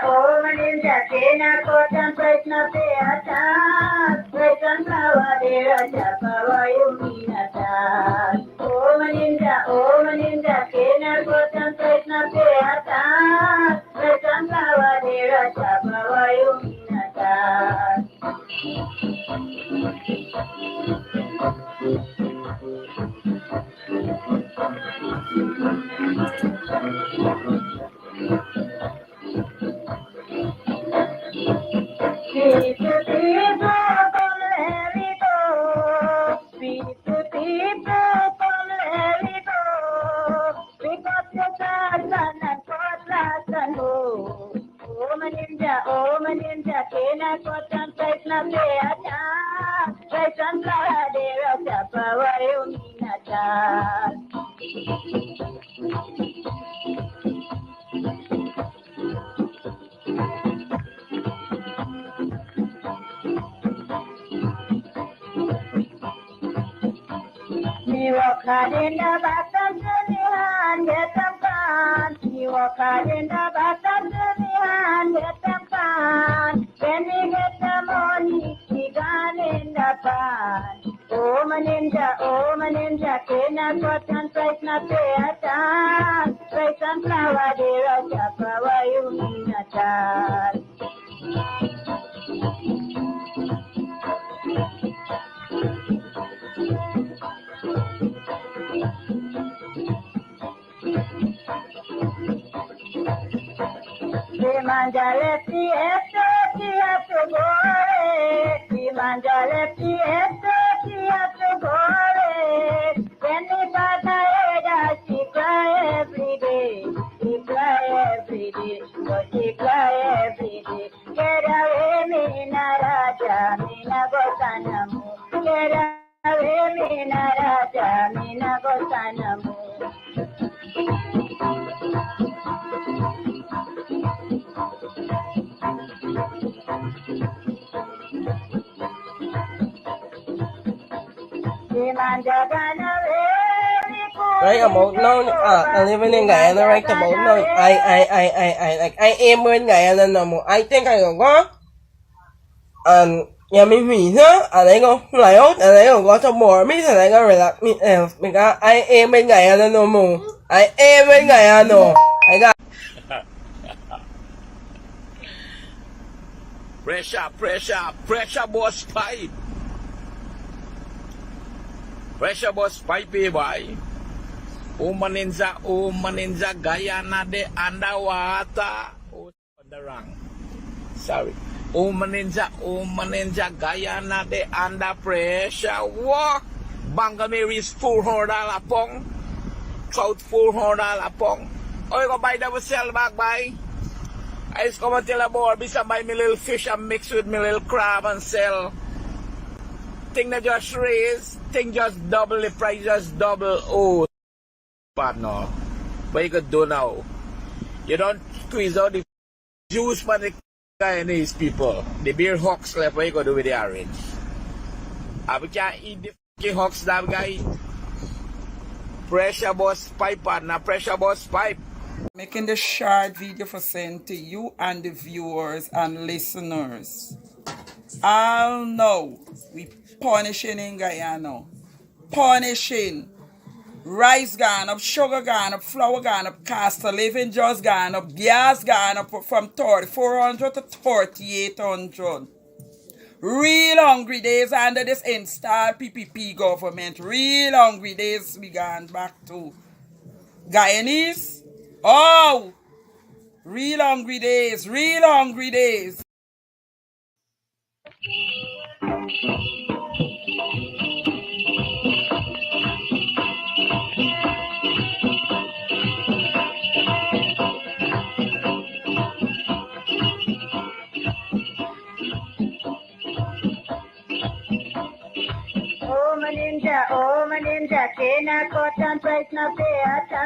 oh maninja, kena kotan praisna peata, praisan flower dera chapa vayuminata. Oh maninja, kena kotan praisna peata, praisan flower dera chapa vayuminata. Oh maninja, kena kotan praisna peata, praisan flower dera chapa vayuminata. We walk hard in the back of the hand, get them gone. We walk hard in the back of the hand, get them gone. When we get the money, we gone in the pan. Oh maninja, kena cotton price na peata. Price and flower, dear, chapa, why you mean a child? Manja lefty esto kia to gore. Manja lefty esto kia to gore. When the bata eda, she cry every day. She cry every day. Oh, she cry every day. Get away, me na raja, me na gosanamu. Get away, me na raja, me na gosanamu. Right, một nôn à living in Guyana, right? About no, like I am in Guyana no more. I think I go nhà mình hủy nữa, đấy không lại ốt, đấy không có cho bò mình sẽ lại có relax mình có I am in Guyana no more. I am in Guyana, I got pressure boss pipe. Pressure boss pipe boy. Umaninja Guyana de underwater. Oh, on the wrong. Sorry. Umaninja Guyana de under pressure. Walk. Bangamary's $400 pong. Trout $400 pong. Oh, you go buy that sell back by. I just come and tell about bisa buy me little fish and mix with me little crab and sell. Thing that just raise, thing just double the price, just double. Oh, partner. What you could do now? You don't squeeze out the juice from the Guyanese people. The beer hawks left, what you could do with the orange? We can't eat the fucking hawks that we can eat. Pressure bus pipe, partner. Pressure bus pipe. Making the short video for send to you and the viewers and listeners. All know we punishing in Guyana. Punishing. Rice gone up, sugar gone up, flour gone up, cost of living just gone up, gas gone up from 3,400 to 3,800. Real hungry days under this installed PPP government. Real hungry days we gone back to Guyanese. Oh, real hungry days, real hungry days. Oh maninja, kena cotton price na peata,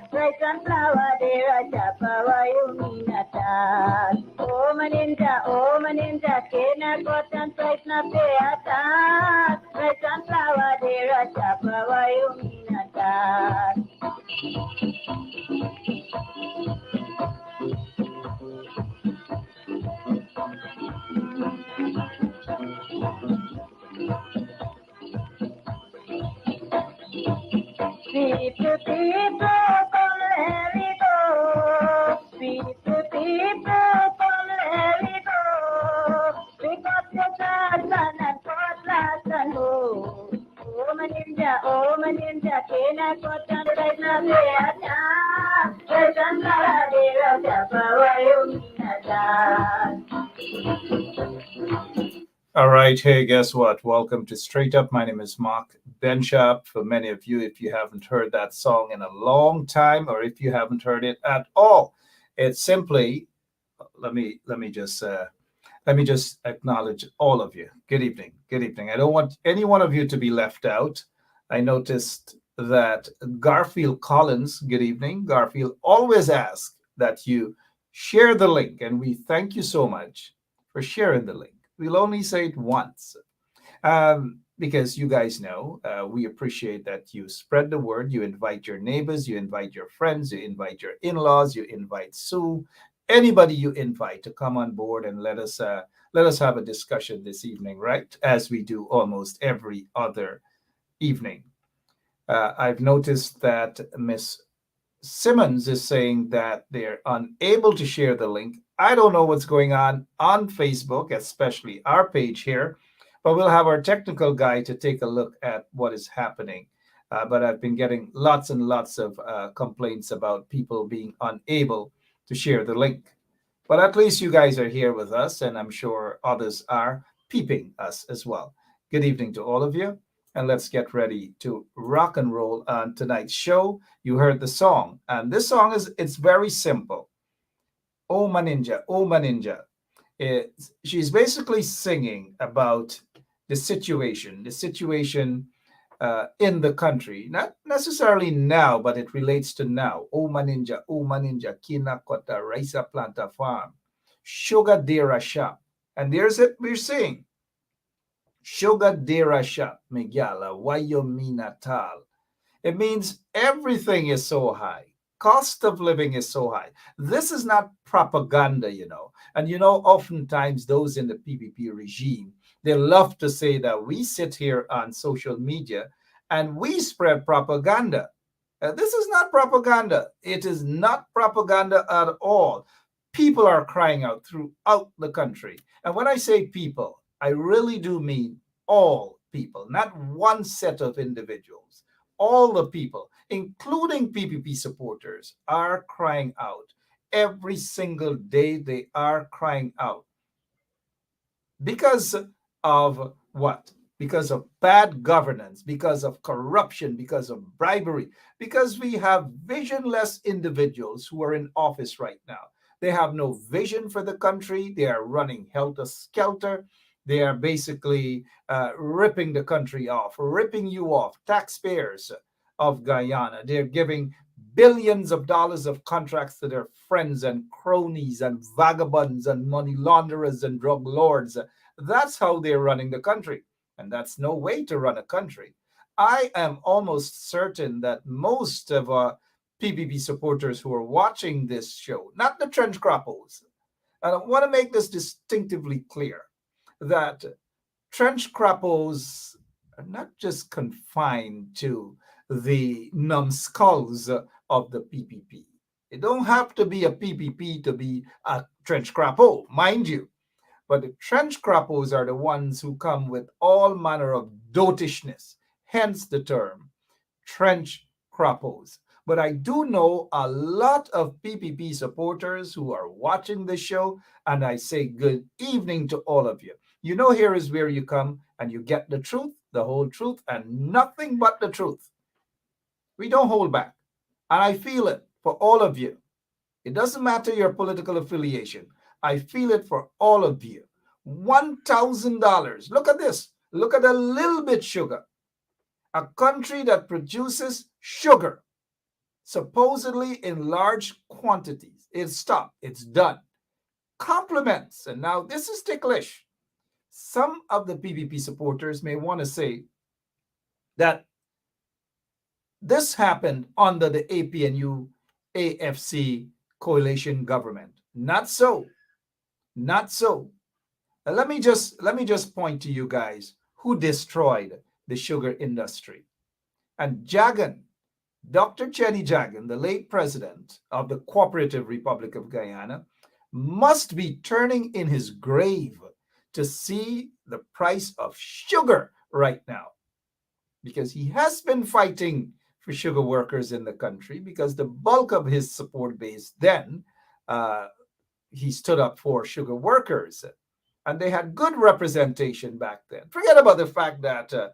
price and flower dera chapa vayuminata. Oh maninja, kena cotton price na peata, price and flower dera chapa vayuminata. People, come let me go. People, come let me go. Pick up your cards and cutlass and go. Oh my ninja, can I cut and right now they are down. There's another day of the power you mean. All right. Hey, guess what? Welcome to Straight Up. My name is Mark Benchop. For many of you, if you haven't heard that song in a long time, or if you haven't heard it at all, it's simply, let me just acknowledge all of you. Good evening. Good evening. I don't want any one of you to be left out. I noticed that Garfield Collins, good evening. Garfield always asks that you share the link, and we thank you so much for sharing the link. We'll only say it once because you guys know we appreciate that you spread the word. You invite your neighbors, you invite your friends, you invite your in-laws, you invite Sue, anybody you invite to come on board and let us have a discussion this evening, right? As we do almost every other evening. I've noticed that Miss Simmons is saying that they're unable to share the link. I don't know what's going on Facebook, especially our page here, but we'll have our technical guy to take a look at what is happening. But I've been getting lots and lots of complaints about people being unable to share the link. But at least you guys are here with us, and I'm sure others are peeping us as well. Good evening to all of you. And let's get ready to rock and roll on tonight's show. You heard the song, and this song it's very simple. Oh Maninja, oh Maninja. She's basically singing about the situation in the country, not necessarily now, but it relates to now. Oh Maninja, kina kota raisa planta farm, sugar dera shop, and there's it. We're seeing. Sugar dera shop, Migala, Wayomina tal. It means everything is so high. Cost of living is so high. This is not propaganda, you know. And you know, oftentimes those in the PPP regime, they love to say that we sit here on social media and we spread propaganda. This is not propaganda. It is not propaganda at all. People are crying out throughout the country. And when I say people, I really do mean all people, not one set of individuals. All the people, including PPP supporters, are crying out. Every single day they are crying out. Because of what? Because of bad governance, because of corruption, because of bribery, because we have visionless individuals who are in office right now. They have no vision for the country. They are running helter-skelter. They are basically ripping the country off, ripping you off, taxpayers of Guyana. They're giving billions of dollars of contracts to their friends and cronies and vagabonds and money launderers and drug lords. That's how they're running the country. And that's no way to run a country. I am almost certain that most of PPP supporters who are watching this show, not the trench crappos, and I want to make this distinctively clear, that trench crappos are not just confined to the numbskulls of the PPP. You don't have to be a PPP to be a trench crappo, mind you. But the trench crappos are the ones who come with all manner of dotishness, hence the term trench crappos. But I do know a lot of PPP supporters who are watching this show, and I say good evening to all of you. You know, here is where you come and you get the truth, the whole truth, and nothing but the truth. We don't hold back. And I feel it for all of you. It doesn't matter your political affiliation. I feel it for all of you. $1,000. Look at this. Look at a little bit sugar. A country that produces sugar, supposedly in large quantities. It's stopped. It's done. Compliments. And now this is ticklish. Some of the PPP supporters may want to say that This happened under the APNU AFC coalition government. Not so. Not so. Let me just point to you guys who destroyed the sugar industry. And Dragon, Dr. Cheney Dragon, the late president of the Cooperative Republic of Guyana, must be turning in his grave to see the price of sugar right now, because he has been fighting for sugar workers in the country, because the bulk of his support base then, he stood up for sugar workers, and they had good representation back then. Forget about the fact that a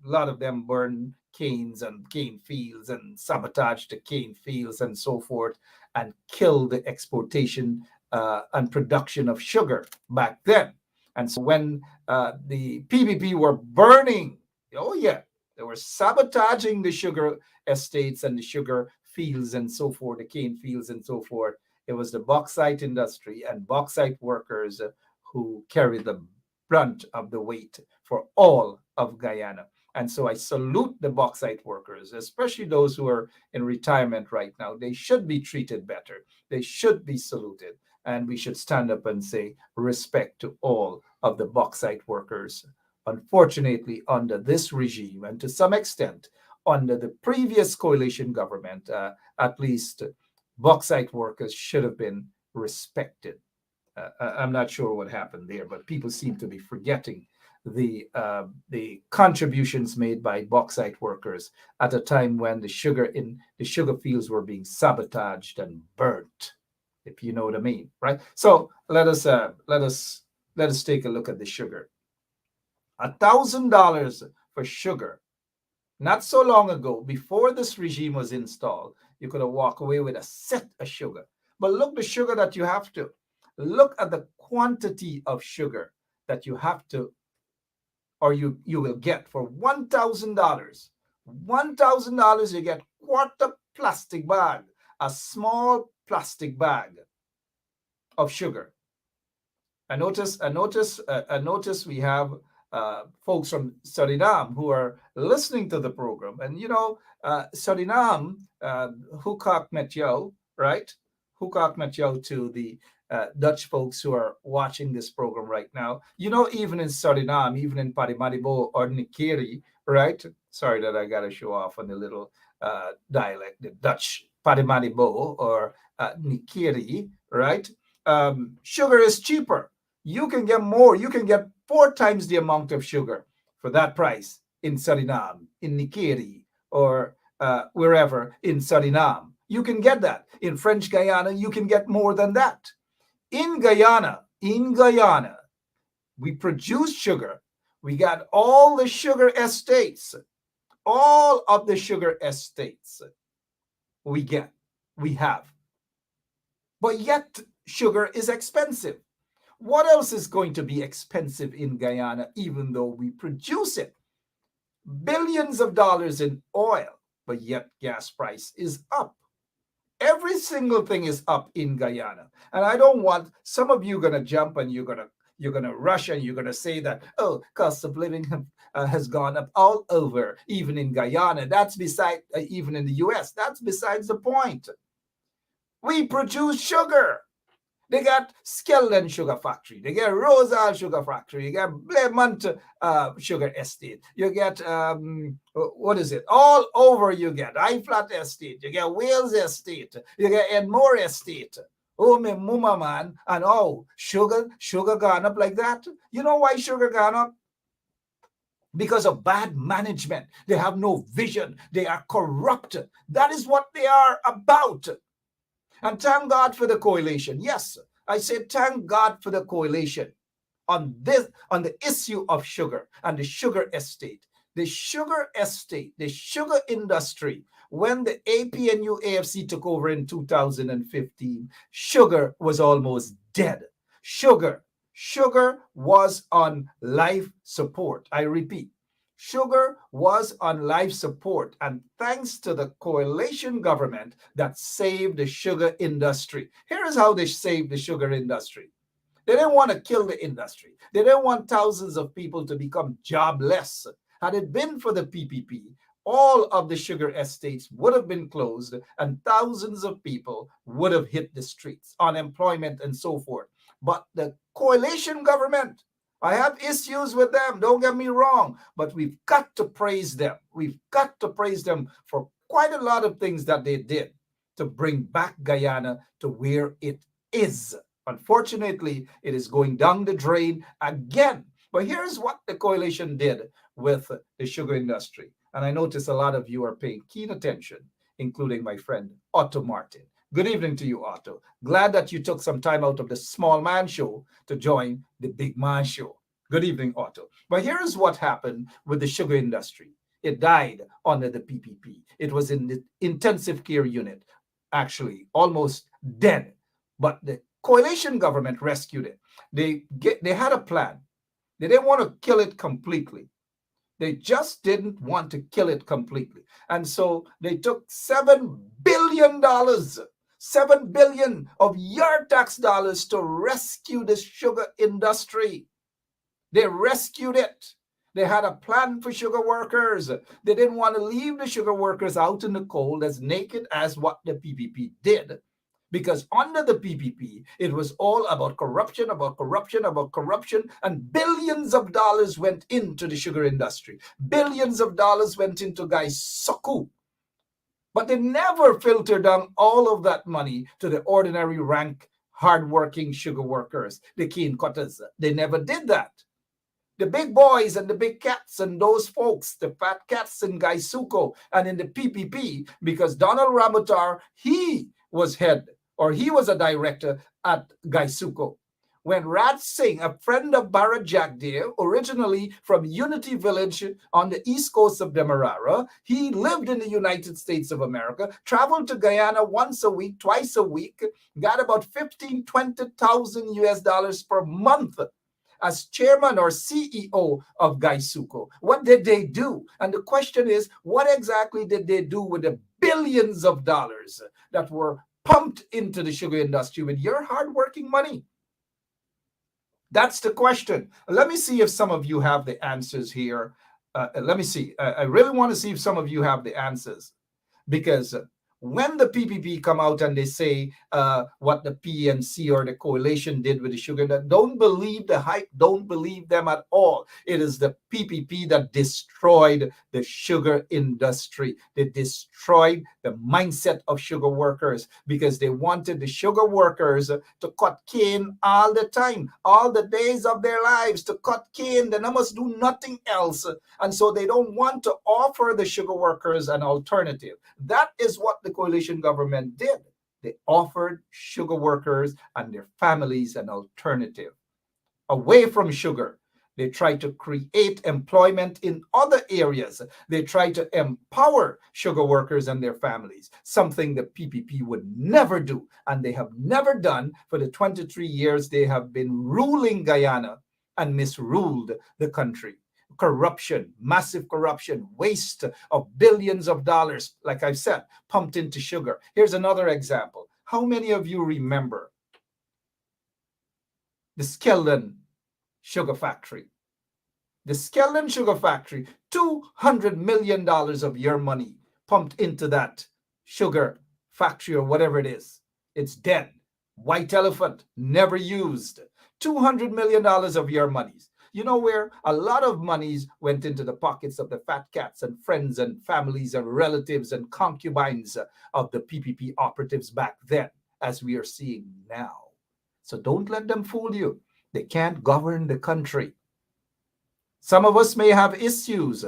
lot of them burned canes and cane fields and sabotaged the cane fields and so forth, and killed the exportation and production of sugar back then. And so when the PPP were burning, oh yeah, they were sabotaging the sugar estates and the sugar fields and so forth, the cane fields and so forth. It was the bauxite industry and bauxite workers who carried the brunt of the weight for all of Guyana. And so I salute the bauxite workers, especially those who are in retirement right now. They should be treated better. They should be saluted. And we should stand up and say respect to all of the bauxite workers. Unfortunately, under this regime, and to some extent under the previous coalition government, at least bauxite workers should have been respected. I'm not sure what happened there, but people seem to be forgetting the contributions made by bauxite workers at a time when the sugar fields were being sabotaged and burnt, if you know what I mean, right? So let us take a look at the sugar. $1,000 for sugar. Not so long ago, before this regime was installed, you could have walked away with a set of sugar. But look, the sugar that you have to. Look at the quantity of sugar that you have to, or you will get for $1,000. $1,000, you get quarter plastic bag, a small plastic bag of sugar. I notice we have folks from Suriname who are listening to the program. And, Suriname, Hukak Metyo, right? Hukak Metyo to the Dutch folks who are watching this program right now. Even in Suriname, even in Paramaribo or Nikiri, right? Sorry that I got to show off on the little dialect, the Dutch Paramaribo or Nikiri, right? Sugar is cheaper. You can get more. You can get 4 times the amount of sugar for that price in Suriname, in Nikiri, or wherever in Suriname. You can get that. In French Guyana, you can get more than that. In Guyana, we produce sugar. We got all the sugar estates, all of the sugar estates we have. But yet, sugar is expensive. What else is going to be expensive in Guyana, even though we produce it? Billions of dollars in oil, but yet gas price is up. Every single thing is up in Guyana. And I don't want some of you going to jump and you're going to rush and you're going to say that, oh, cost of living has gone up all over, even in Guyana. That's beside, even in the US. That's besides the point. We produce sugar. They got Skeldon Sugar Factory. They get Rosal Sugar Factory. You get Blairmont Sugar Estate. You get, what is it? All over you get High Flat Estate. You get Wales Estate. You get Enmore Estate. Oh, me mama man. And sugar gone up like that. You know why sugar gone up? Because of bad management. They have no vision. They are corrupt. That is what they are about. And thank God for the coalition. Yes, I said thank God for the coalition on the issue of sugar and the sugar estate. The sugar estate, the sugar industry, when the APNU AFC took over in 2015, sugar was almost dead. Sugar was on life support. I repeat. Sugar was on life support, and thanks to the coalition government that saved the sugar industry. Here is how they saved the sugar industry. They didn't want to kill the industry. They didn't want thousands of people to become jobless. Had it been for the PPP, all of the sugar estates would have been closed and thousands of people would have hit the streets, unemployment and so forth. But the coalition government, I have issues with them, don't get me wrong, but we've got to praise them. We've got to praise them for quite a lot of things that they did to bring back Guyana to where it is. Unfortunately, it is going down the drain again. But here's what the coalition did with the sugar industry. And I notice a lot of you are paying keen attention, including my friend Otto Martin. Good evening to you, Otto. Glad that you took some time out of the small man show to join the big man show. Good evening, Otto. But here's what happened with the sugar industry. It died under the PPP. It was in the intensive care unit, actually almost dead. But the coalition government rescued it. They had a plan. They didn't want to kill it completely. They just didn't want to kill it completely. And so they took $7 billion, $7 billion of your tax dollars to rescue the sugar industry. They rescued it. They had a plan for sugar workers. They didn't want to leave the sugar workers out in the cold as naked as what the PPP did. Because under the PPP, it was all about corruption, and billions of dollars went into the sugar industry. Billions of dollars went into Guyana. But they never filtered down all of that money to the ordinary rank, hardworking sugar workers, the cane cutters. They never did that. The big boys and the big cats and those folks, the fat cats in Guyana and in the PPP, because Donald Ramotar, he was a director at Guyana. When Raj Singh, a friend of Bharat Jagdev, originally from Unity Village on the east coast of Demerara, he lived in the United States of America, traveled to Guyana once a week, twice a week, got about 15, 20,000 US dollars per month as chairman or CEO of Guyana. What did they do? And the question is, what exactly did they do with the billions of dollars that were pumped into the sugar industry with your hardworking money? That's the question. Let me see if some of you have the answers here. Let me see. I really want to see if some of you have the answers. Because when the PPP come out and they say what the PNC or the coalition did with the sugar, don't believe the hype. Don't believe them at all. It is the PPP that destroyed the sugar industry. They destroyed the mindset of sugar workers because they wanted the sugar workers to cut cane all the time, all the days of their lives, to cut cane. They must do nothing else. And so they don't want to offer the sugar workers an alternative. That is what the coalition government did. They offered sugar workers and their families an alternative away from sugar. They tried to create employment in other areas. They tried to empower sugar workers and their families, something the PPP would never do. And they have never done for the 23 years they have been ruling Guyana and misruled the country. Corruption, massive corruption, waste of billions of dollars, like I've said, pumped into sugar. Here's another example. How many of you remember the Skeldon Sugar Factory? The Skeldon Sugar Factory, $200 million of your money pumped into that sugar factory or whatever it is. It's dead. White elephant, never used. $200 million of your monies. You know where a lot of monies went into the pockets of the fat cats and friends and families and relatives and concubines of the PPP operatives back then, as we are seeing now. So don't let them fool you. They can't govern the country. Some of us may have issues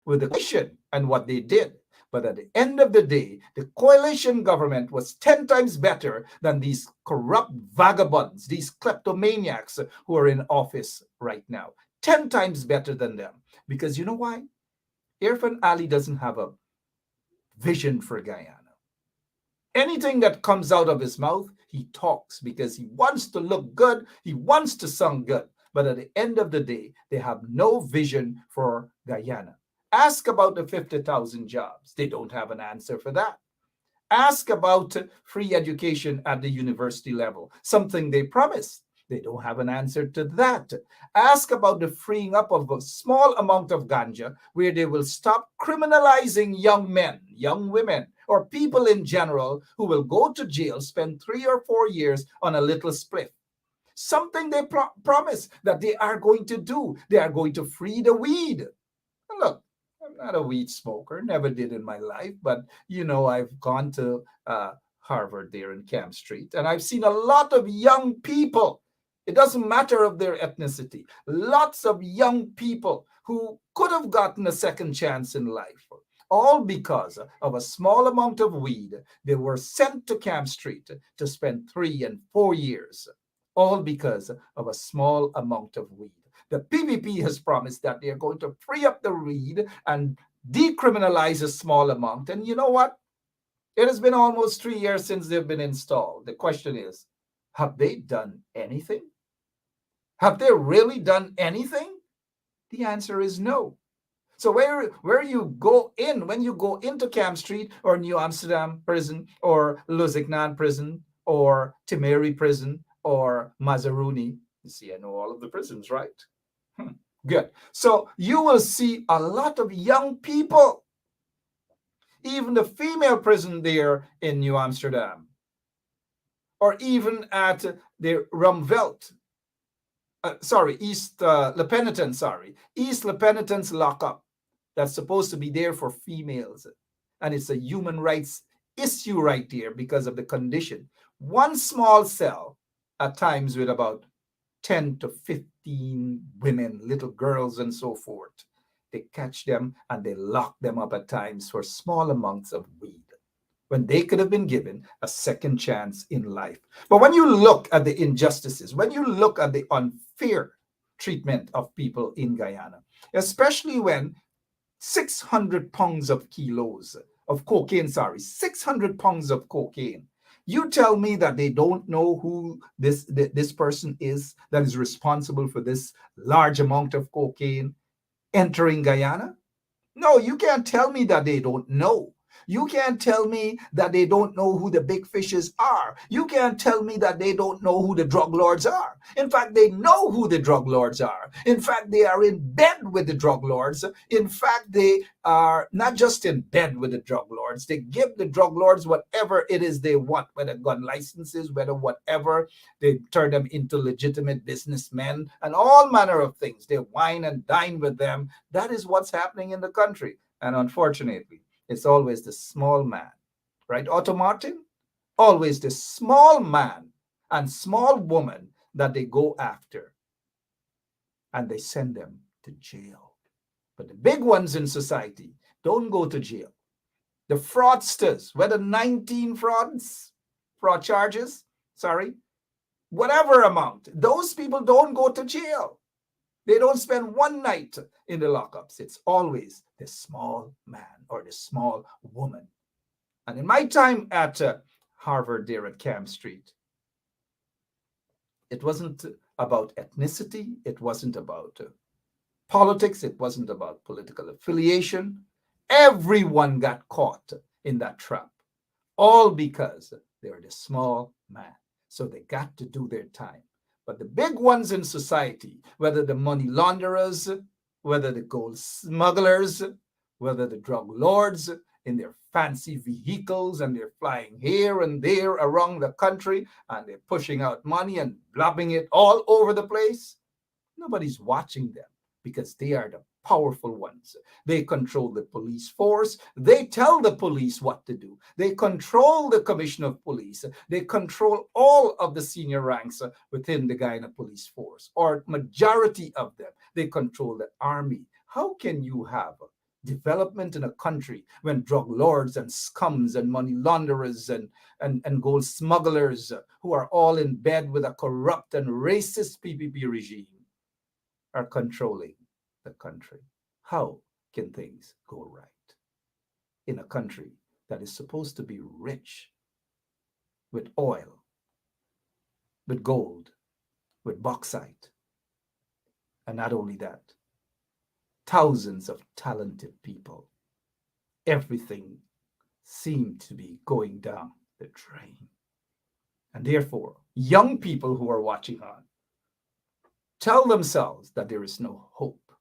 with the coalition and what they did. But at the end of the day, the coalition government was 10 times better than these corrupt vagabonds, these kleptomaniacs who are in office right now. 10 times better than them. Because you know why? Irfan Ali doesn't have a vision for Guyana. Anything that comes out of his mouth, he talks because he wants to look good. He wants to sound good. But at the end of the day, they have no vision for Guyana. Ask about the 50,000 jobs. They don't have an answer for that. Ask about free education at the university level, something they promised. They don't have an answer to that. Ask about the freeing up of a small amount of ganja where they will stop criminalizing young men, young women, or people in general who will go to jail, spend 3 or 4 years on a little spliff. Something they promise that they are going to do. They are going to free the weed. And look, I'm not a weed smoker, never did in my life, but I've gone to Harvard there in Camp Street, and I've seen a lot of young people. It doesn't matter of their ethnicity. Lots of young people who could have gotten a second chance in life, all because of a small amount of weed. They were sent to Camp Street to spend 3 and 4 years, all because of a small amount of weed. The PPP has promised that they are going to free up the weed and decriminalize a small amount. And you know what? It has been almost 3 years since they've been installed. The question is, have they done anything? Have they really done anything? The answer is no. So where you go in, when you go into Camp Street or New Amsterdam prison or Lusignan prison or Timeri prison or Mazaruni, you see, I know all of the prisons, right? Good. So you will see a lot of young people. Even the female prison there in New Amsterdam, or even at the Rumvelt, East Le Penitence, East Le Penitence lockup, that's supposed to be there for females. And it's a human rights issue right there because of the condition. One small cell at times with about 10 to 15 women, little girls and so forth. They catch them and they lock them up at times for small amounts of weed when they could have been given a second chance in life. But when you look at the injustices, when you look at the unfair treatment of people in Guyana, especially when 600 pounds of kilos of cocaine, 600 pounds of cocaine, you tell me that they don't know who this person is that is responsible for this large amount of cocaine entering Guyana? No, you can't tell me that they don't know. You can't tell me that they don't know who the big fishes are. You can't tell me that they don't know who the drug lords are. In fact, they know who the drug lords are. In fact, they are in bed with the drug lords. In fact, they are not just in bed with the drug lords. They give the drug lords whatever it is they want, whether gun licenses, whether whatever. They turn them into legitimate businessmen and all manner of things. They wine and dine with them. That is what's happening in the country. And unfortunately, it's always the small man, right, Otto Martin? Always the small man and small woman that they go after, and they send them to jail. But the big ones in society don't go to jail. The fraudsters, whether 19 fraud charges, whatever amount, those people don't go to jail. They don't spend one night in the lockups. It's always the small man or the small woman. And in my time at Harvard there at Camp Street, it wasn't about ethnicity. It wasn't about politics. It wasn't about political affiliation. Everyone got caught in that trap, all because they were the small man. So they got to do their time. But the big ones in society, whether the money launderers, whether the gold smugglers, whether the drug lords in their fancy vehicles and they're flying here and there around the country and they're pushing out money and blabbing it all over the place, nobody's watching them because they are the powerful ones. They control the police force. They tell the police what to do. They control the commissioner of police. They control all of the senior ranks within the Guyana police force, or majority of them. They control the army. How can you have development in a country when drug lords and scums and money launderers and gold smugglers who are all in bed with a corrupt and racist PPP regime are controlling the country? How can things go right in a country that is supposed to be rich with oil, with gold, with bauxite? And not only that, thousands of talented people. Everything seemed to be going down the drain. And therefore, young people who are watching on, tell themselves that there is no hope,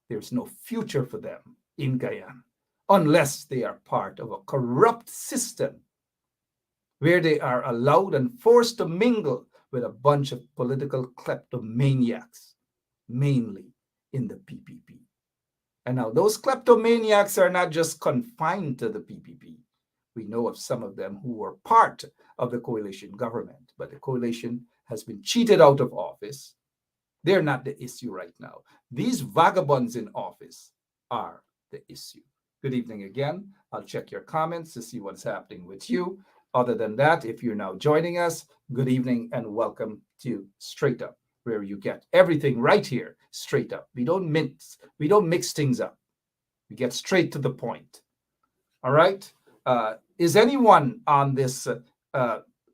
there's no future for them in Guyana unless they are part of a corrupt system where they are allowed and forced to mingle with a bunch of political kleptomaniacs, mainly in the PPP. And now those kleptomaniacs are not just confined to the PPP. We know of some of them who were part of the coalition government, but the coalition has been cheated out of office. They're not the issue right now. These vagabonds in office are the issue. Good evening again. I'll check your comments to see what's happening with you. Other than that, if you're now joining us, good evening and welcome to Straight Up, where you get everything right here, straight up. We don't mix things up. We get straight to the point. All right? Is anyone on this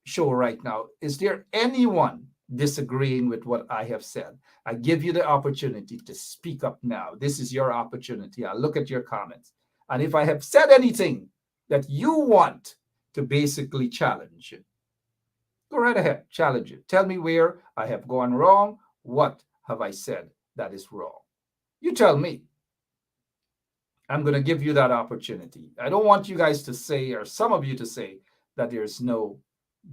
show right now, is there anyone disagreeing with what I have said? I give you the opportunity to speak up now. This is your opportunity. I'll look at your comments. And if I have said anything that you want to basically challenge it, go right ahead, challenge it. Tell me where I have gone wrong. What have I said that is wrong? You tell me. I'm going to give you that opportunity. I don't want you guys to say, or some of you to say, that there's no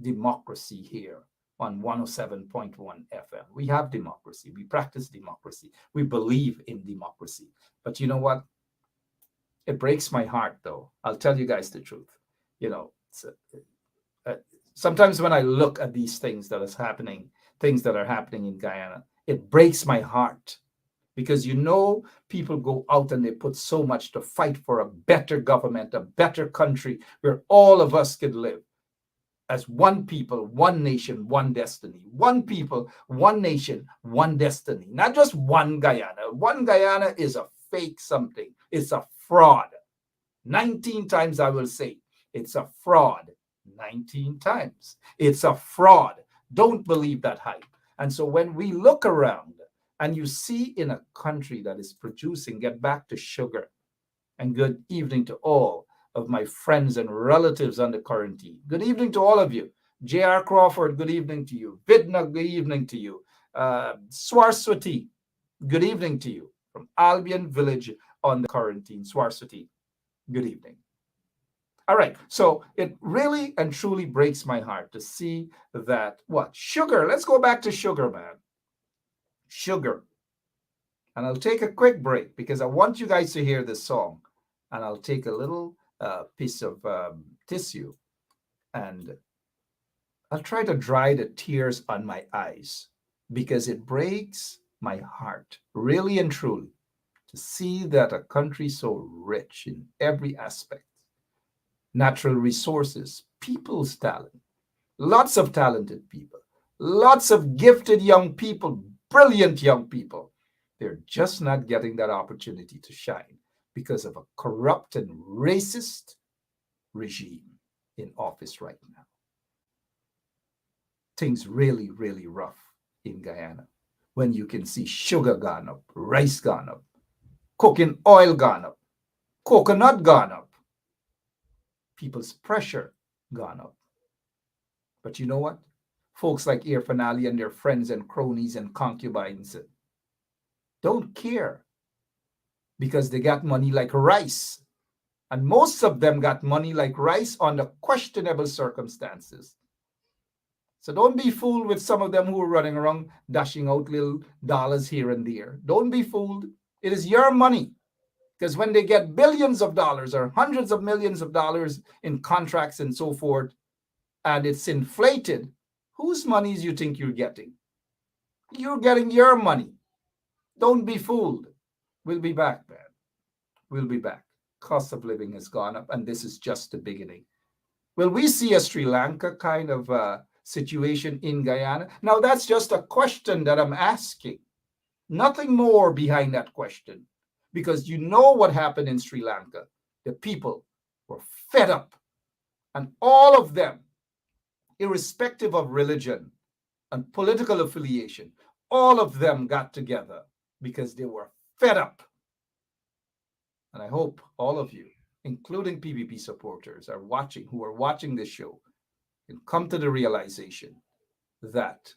democracy here on 107.1 FM. We have democracy. We practice democracy. We believe in democracy. But you know what? It breaks my heart, though. I'll tell you guys the truth. You know, sometimes when I look at these things that is happening, things that are happening in Guyana, it breaks my heart. Because you know, people go out and they put so much to fight for a better government, a better country where all of us could live as one people, one nation, one destiny. One people, one nation, one destiny. Not just one Guyana. One Guyana is a fake something. It's a fraud. 19 times I will say, it's a fraud. 19 times. It's a fraud. Don't believe that hype. And so when we look around, and you see in a country that is producing, get back to sugar. And good evening to all of my friends and relatives on the quarantine. Good evening to all of you. J.R. Crawford, good evening to you. Vidna, good evening to you. Swarswati, good evening to you. From Albion Village on the quarantine. Swarswati, good evening. All right, so it really and truly breaks my heart to see that, sugar, let's go back to sugar, man. Sugar. And I'll take a quick break because I want you guys to hear this song. And I'll take a little piece of tissue and I'll try to dry the tears on my eyes because it breaks my heart, really and truly, to see that a country so rich in every aspect, natural resources, people's talent, lots of talented people, lots of gifted young people, brilliant young people. They're just not getting that opportunity to shine because of a corrupt and racist regime in office right now. Things really, really rough in Guyana when you can see sugar gone up, rice gone up, cooking oil gone up, coconut gone up, people's pressure gone up. But you know what? Folks like Irfanali and their friends and cronies and concubines don't care because they got money like rice. And most of them got money like rice under questionable circumstances. So don't be fooled with some of them who are running around dashing out little dollars here and there. Don't be fooled. It is your money. Because when they get billions of dollars or hundreds of millions of dollars in contracts and so forth, and it's inflated, whose monies you think you're getting? You're getting your money. Don't be fooled. We'll be back, man. We'll be back. Cost of living has gone up, and this is just the beginning. Will we see a Sri Lanka kind of situation in Guyana? Now, that's just a question that I'm asking. Nothing more behind that question. Because you know what happened in Sri Lanka. The people were fed up. And all of them, irrespective of religion and political affiliation, all of them got together because they were fed up. And I hope all of you, including PPP supporters, who are watching this show, can come to the realization that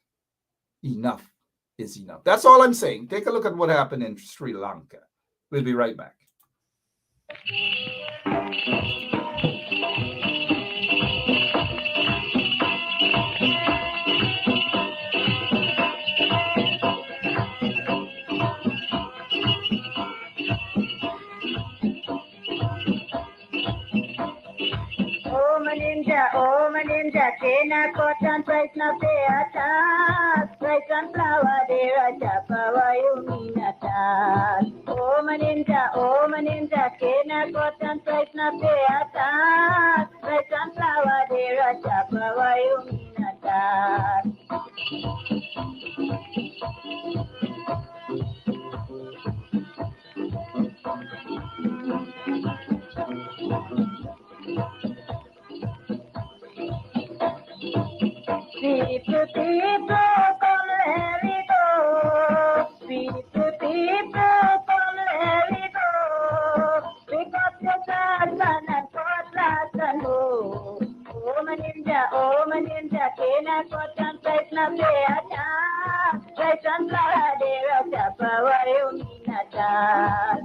enough is enough. That's all I'm saying. Take a look at what happened in Sri Lanka. We'll be right back. Oh Maninja, Chena cotton price na pay attack. Price and flower there chapa you mean attack. Oh Maninja, Chena cotton price na pay attack. Price and flower there chapa you mean attack. People, come let me go. People, come let me go. Pick up your bags and cutlass and go. Oh Maninja, Kena cotton price na pay attack. Price and flower there chapa you mean attack.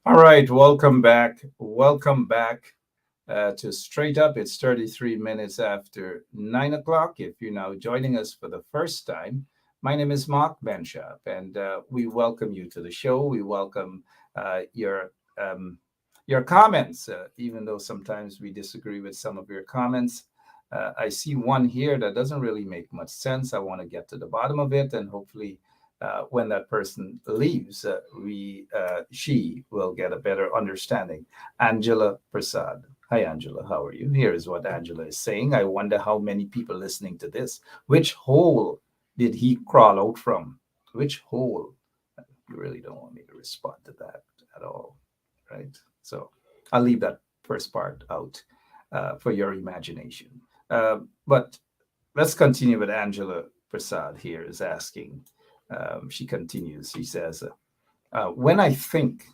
All right, welcome back. Welcome back to Straight Up. It's 33 minutes after 9 o'clock. If you're now joining us for the first time, my name is Mark Benshop, and we welcome you to the show. We welcome your comments, even though sometimes we disagree with some of your comments. I see one here that doesn't really make much sense. I want to get to the bottom of it, and hopefully when that person leaves, she will get a better understanding. Angela Prasad. Hi, Angela. How are you? Here is what Angela is saying. I wonder how many people listening to this. Which hole did he crawl out from? Which hole? You really don't want me to respond to that at all, right? So I'll leave that first part out for your imagination. But let's continue with Angela Prasad here is asking. She continues. She says, when I think,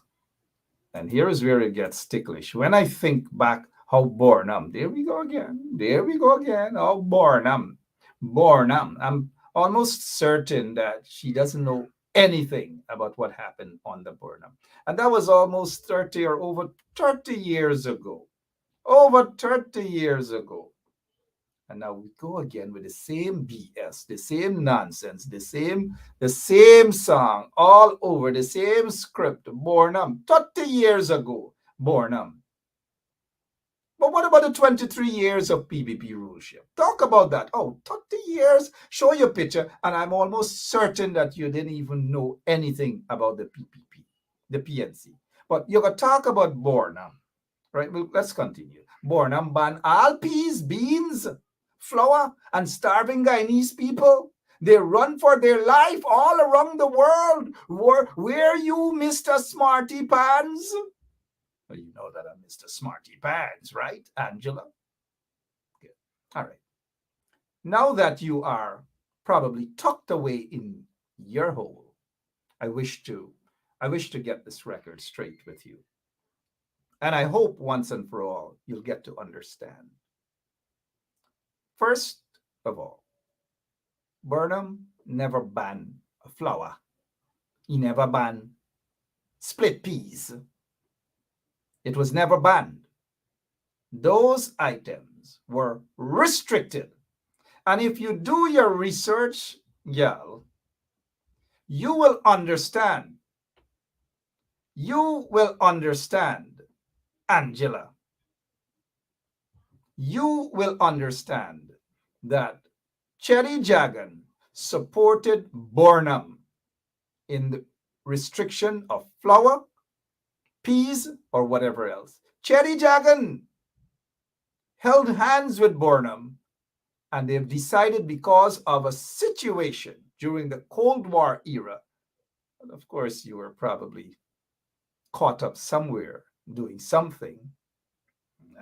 and here is where it gets ticklish. When I think back how Bornum, there we go again, how Bornum, I'm almost certain that she doesn't know anything about what happened on the Bornum. And that was almost 30 or over 30 years ago. Over 30 years ago. And now we go again with the same BS, the same nonsense, the same song, all over the same script. Bornum, 30 years ago, Bornum. But what about the 23 years of PPP ruleship? Talk about that. Oh, 30 years, show your picture, and I'm almost certain that you didn't even know anything about the PPP, the PNC. But you're going to talk about Bornum, right? Well, let's continue. Bornum banned all peas, beans, flour, and starving Guyanese people. They run for their life all around the world. Where you, Mr. Smarty Pants? Well, you know that I'm Mr. Smarty Pants, right, Angela? Good. All right. Now that you are probably tucked away in your hole, I wish to get this record straight with you. And I hope once and for all, you'll get to understand. First of all, Burnham never banned flour. He never banned split peas. It was never banned. Those items were restricted. And if you do your research, y'all, you will understand. You will understand, Angela. You will understand that Cheney Dragon supported Burnham in the restriction of flour, peas, or whatever else. Cheney Dragon held hands with Burnham, and they've decided because of a situation during the Cold War era, and of course you were probably caught up somewhere doing something,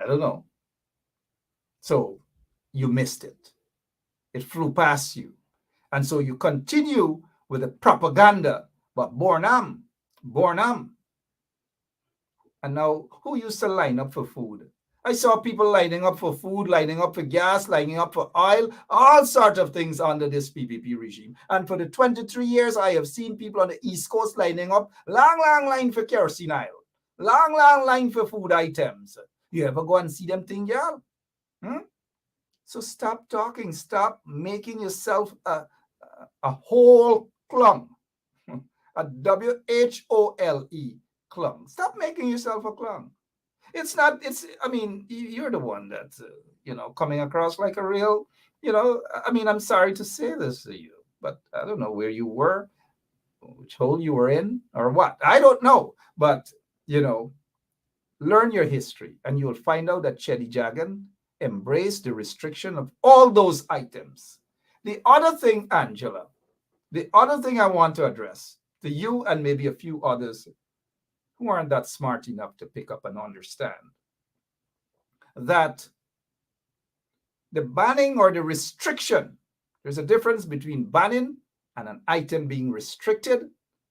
I don't know. So you missed it. It flew past you. And so you continue with the propaganda. But Bornam. And now, who used to line up for food? I saw people lining up for food, lining up for gas, lining up for oil, all sorts of things under this PPP regime. And for the 23 years, I have seen people on the East Coast lining up, long line for kerosene oil, long line for food items. You ever go and see them thing, y'all? So stop talking. Stop making yourself a whole clung, a WHOLE clung. Stop making yourself a clung. It's not, I mean, you're the one that's, coming across like a real, I mean, I'm sorry to say this to you, but I don't know where you were, which hole you were in or what. I don't know. But, learn your history and you'll find out that Cheney Dragon embraced the restriction of all those items. The other thing, Angela, I want to address to you and maybe a few others who aren't that smart enough to pick up and understand that the banning or the restriction, there's a difference between banning and an item being restricted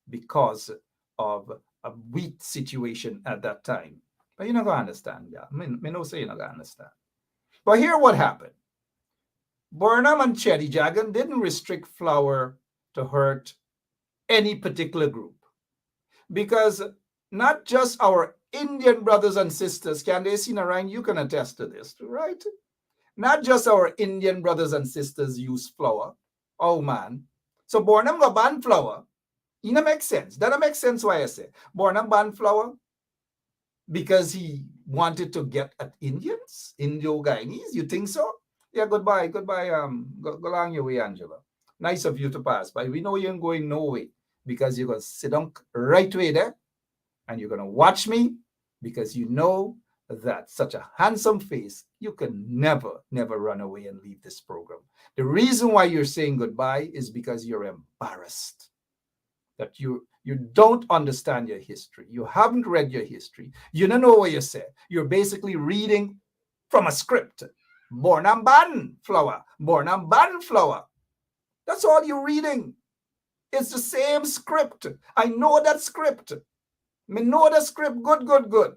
because of a wheat situation at that time. But you're not going to understand, yeah. I know say you're not going to understand. But here what happened. Burnham and Cheney Dragon didn't restrict flour to hurt any particular group. Because not just our Indian brothers and sisters, Candace Narayan, you can attest to this, right? Not just our Indian brothers and sisters use flour. Oh, man. So Burnham go ban flour. It don't make sense. That don't make sense why I say. Burnham ban flour because he wanted to get at Indians, Indo-Guyanese. You think so? Yeah, goodbye. Go along your way, Angela. Nice of you to pass by. We know you ain't going no way because you're going to sit down right way there and you're going to watch me because you know that such a handsome face, you can never run away and leave this program. The reason why you're saying goodbye is because you're embarrassed that you don't understand your history. You haven't read your history. You don't know what you say. You're basically reading from a script. Born and ban flour. Born and ban flour. That's all you're reading. It's the same script. I know that script. I know the script good.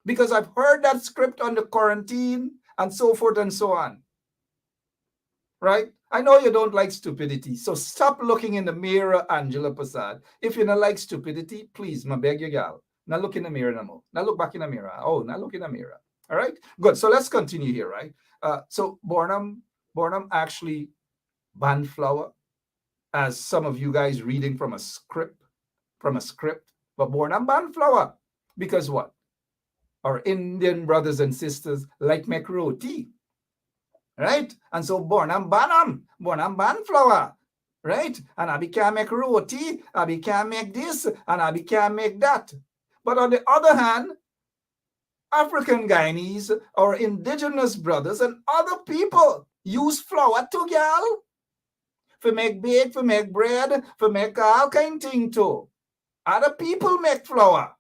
Because I've heard that script on the quarantine and so forth and so on. Right? I know you don't like stupidity. So stop looking in the mirror, Angela Prasad. If you don't like stupidity, please, I beg you, gal. Now look in the mirror no more. Now look back in the mirror. Oh, now look in the mirror. All right? Good. So let's continue here, right? So Burnham actually banned flour, as some of you guys reading from a script. But Burnham banned flour. Because what? Our Indian brothers and sisters like make roti. Right? And so Burnham ban flour. Right? And I can't make roti, I can't make this, and I can't make that. But on the other hand, African Guyanese, our indigenous brothers and other people use flour too, gal. For make bake, for make bread, for make all kind of thing too. Other people make flour.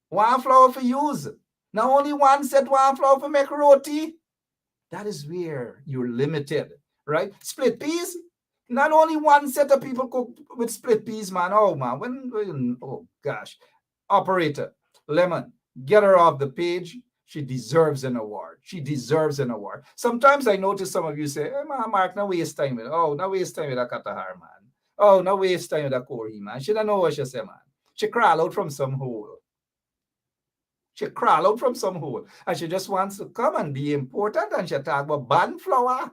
One flour for use. Now only one set one flour for make roti. That is where you're limited, right? Split peas. Not only one set of people cook with split peas, man. Oh, man. Oh, gosh. Operator, Lemon, get her off the page. She deserves an award. Sometimes I notice some of you say, hey, man, Mark, no waste time with it. Oh, no waste time with that Katahar, man. Oh, no waste time with that Corey, man. She don't know what she say, man. She crawl out from some hole. And she just wants to come and be important. And she talk about ban flour.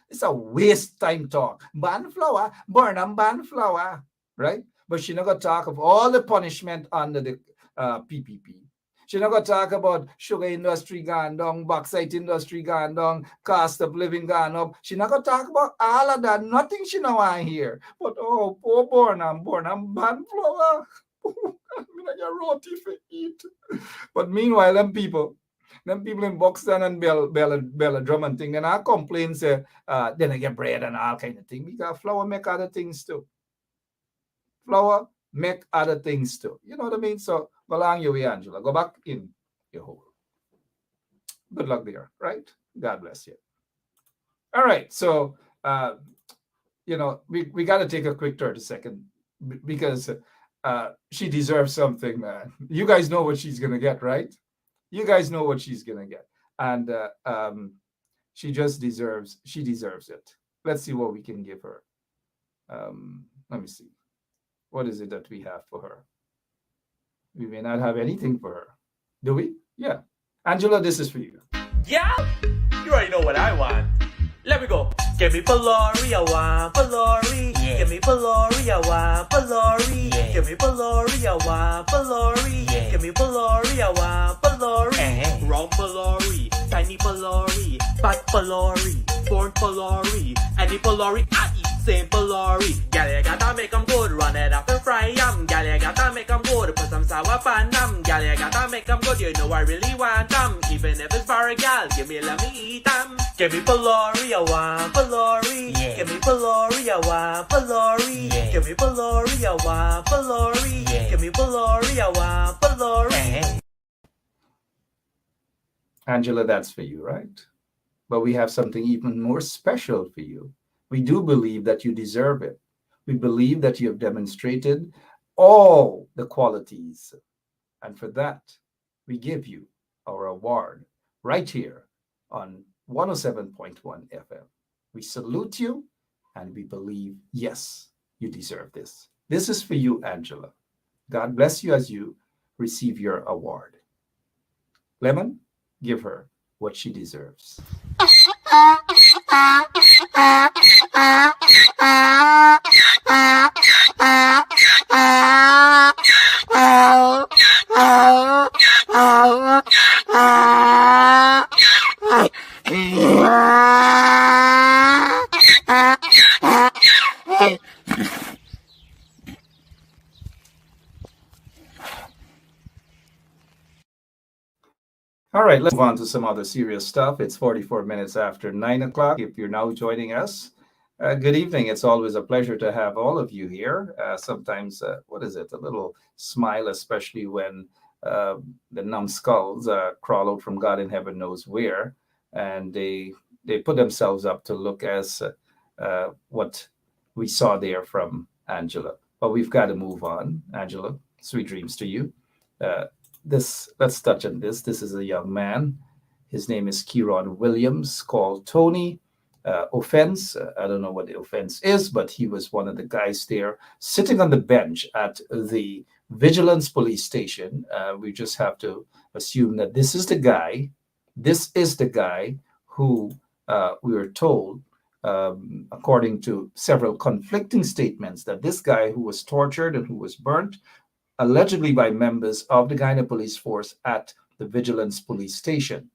It's a waste time talk. Ban flour, Burnham ban flour, right? But she not gonna talk of all the punishment under the PPP. She not gonna talk about sugar industry gone down, bauxite industry gone down, cost of living gone up. She not gonna talk about all of that. Nothing she know want hear. But oh, poor Burnham ban flour. I get roti for eat. But meanwhile, them people in Buxton and Bella Drummond thing, then I complain, say, then I get bread and all kind of thing. Because flour make other things too. You know what I mean? So go along your way, Angela. Go back in your hole. good luck there, right? God bless you. All right. So, we got to take a quick 30-second because she deserves something, man. You guys know what she's going to get, right? You guys know what she's going to get. And she deserves it. Let's see what we can give her. Let me see. What is it that we have for her? We may not have anything for her. Do we? Yeah. Angela, this is for you. Yeah, you already know what I want. Let me go. Give me Polari, I want Polari. Yeah. Give me Polari, I want Polari. Yeah. Give me Polari, I want Polari. Yeah. Give me Polari, I want Polari. Round Polari, tiny Polari, fat Polari, born Polari, any Polari I eat. Same Polari, gal you gotta make 'em good, run it up and fry 'em. Gal you gotta make 'em good, put some sour pan 'em. Gal you gotta make 'em good, you know I really want 'em. Even if it's for a gal, let me eat 'em. Give me Polari, I want Polari. Yeah. Give me Polari, I want Polari. Yeah. Give me Polari, I want Polari. Yeah. Give me Polari, I want Polari. Angela, that's for you, right? But we have something even more special for you. We do believe that you deserve it. We believe that you have demonstrated all the qualities. And for that, we give you our award right here on 107.1 FM. We salute you and we believe, yes, you deserve this. This is for you, Angela. God bless you as you receive your award. Lemon, give her what she deserves. All right, let's move on to some other serious stuff. It's 44 minutes after 9 o'clock. If you're now joining us, good evening. It's always a pleasure to have all of you here. Sometimes, a little smile, especially when the numbskulls crawl out from God in heaven knows where, and they put themselves up to look as what we saw there from Angela. But we've got to move on. Angela, sweet dreams to you. Let's touch on this. This is a young man. His name is Kieron Williams, called Tony. Offense, I don't know what the offense is, but he was one of the guys there sitting on the bench at the Vigilance Police Station. We just have to assume that this is the guy who we were told, according to several conflicting statements, that this guy who was tortured and who was burnt allegedly by members of the Guyana police force at the Vigilance Police Station.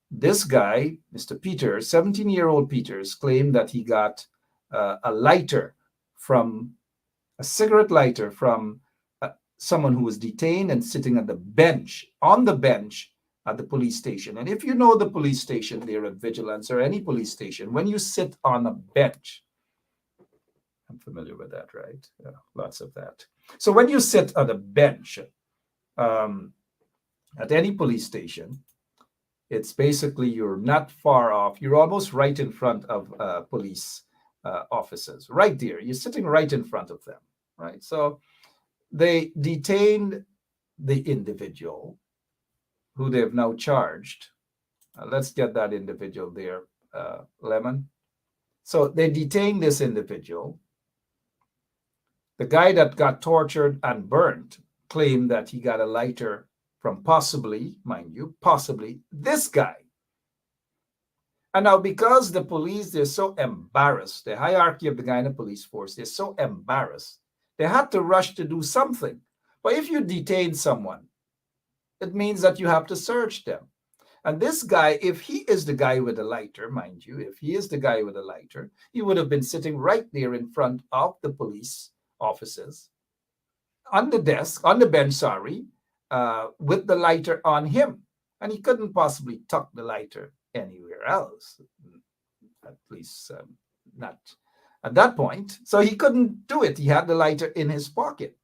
This guy, Mr. Peters, 17-year-old Peters, claimed that he got a cigarette lighter from someone who was detained and sitting on the bench at the police station. And if you know the police station there at Vigilance or any police station, when you sit on a bench, I'm familiar with that, right? Yeah, lots of that. So when you sit on a bench at any police station, it's basically you're not far off. You're almost right in front of police officers, right there. You're sitting right in front of them, right? So they detained the individual who they've now charged. Let's get that individual there, Lemon. So they detained this individual. The guy that got tortured and burnt claimed that he got a lighter from possibly this guy. And now because the police, they're so embarrassed, the hierarchy of the Guyana police force, they're so embarrassed, they had to rush to do something. But if you detain someone, it means that you have to search them. And this guy, if he is the guy with the lighter, mind you, if he is the guy with the lighter, he would have been sitting right there in front of the police officers on the bench, with the lighter on him. And he couldn't possibly tuck the lighter anywhere else, at least not at that point. So he couldn't do it. He had the lighter in his pocket.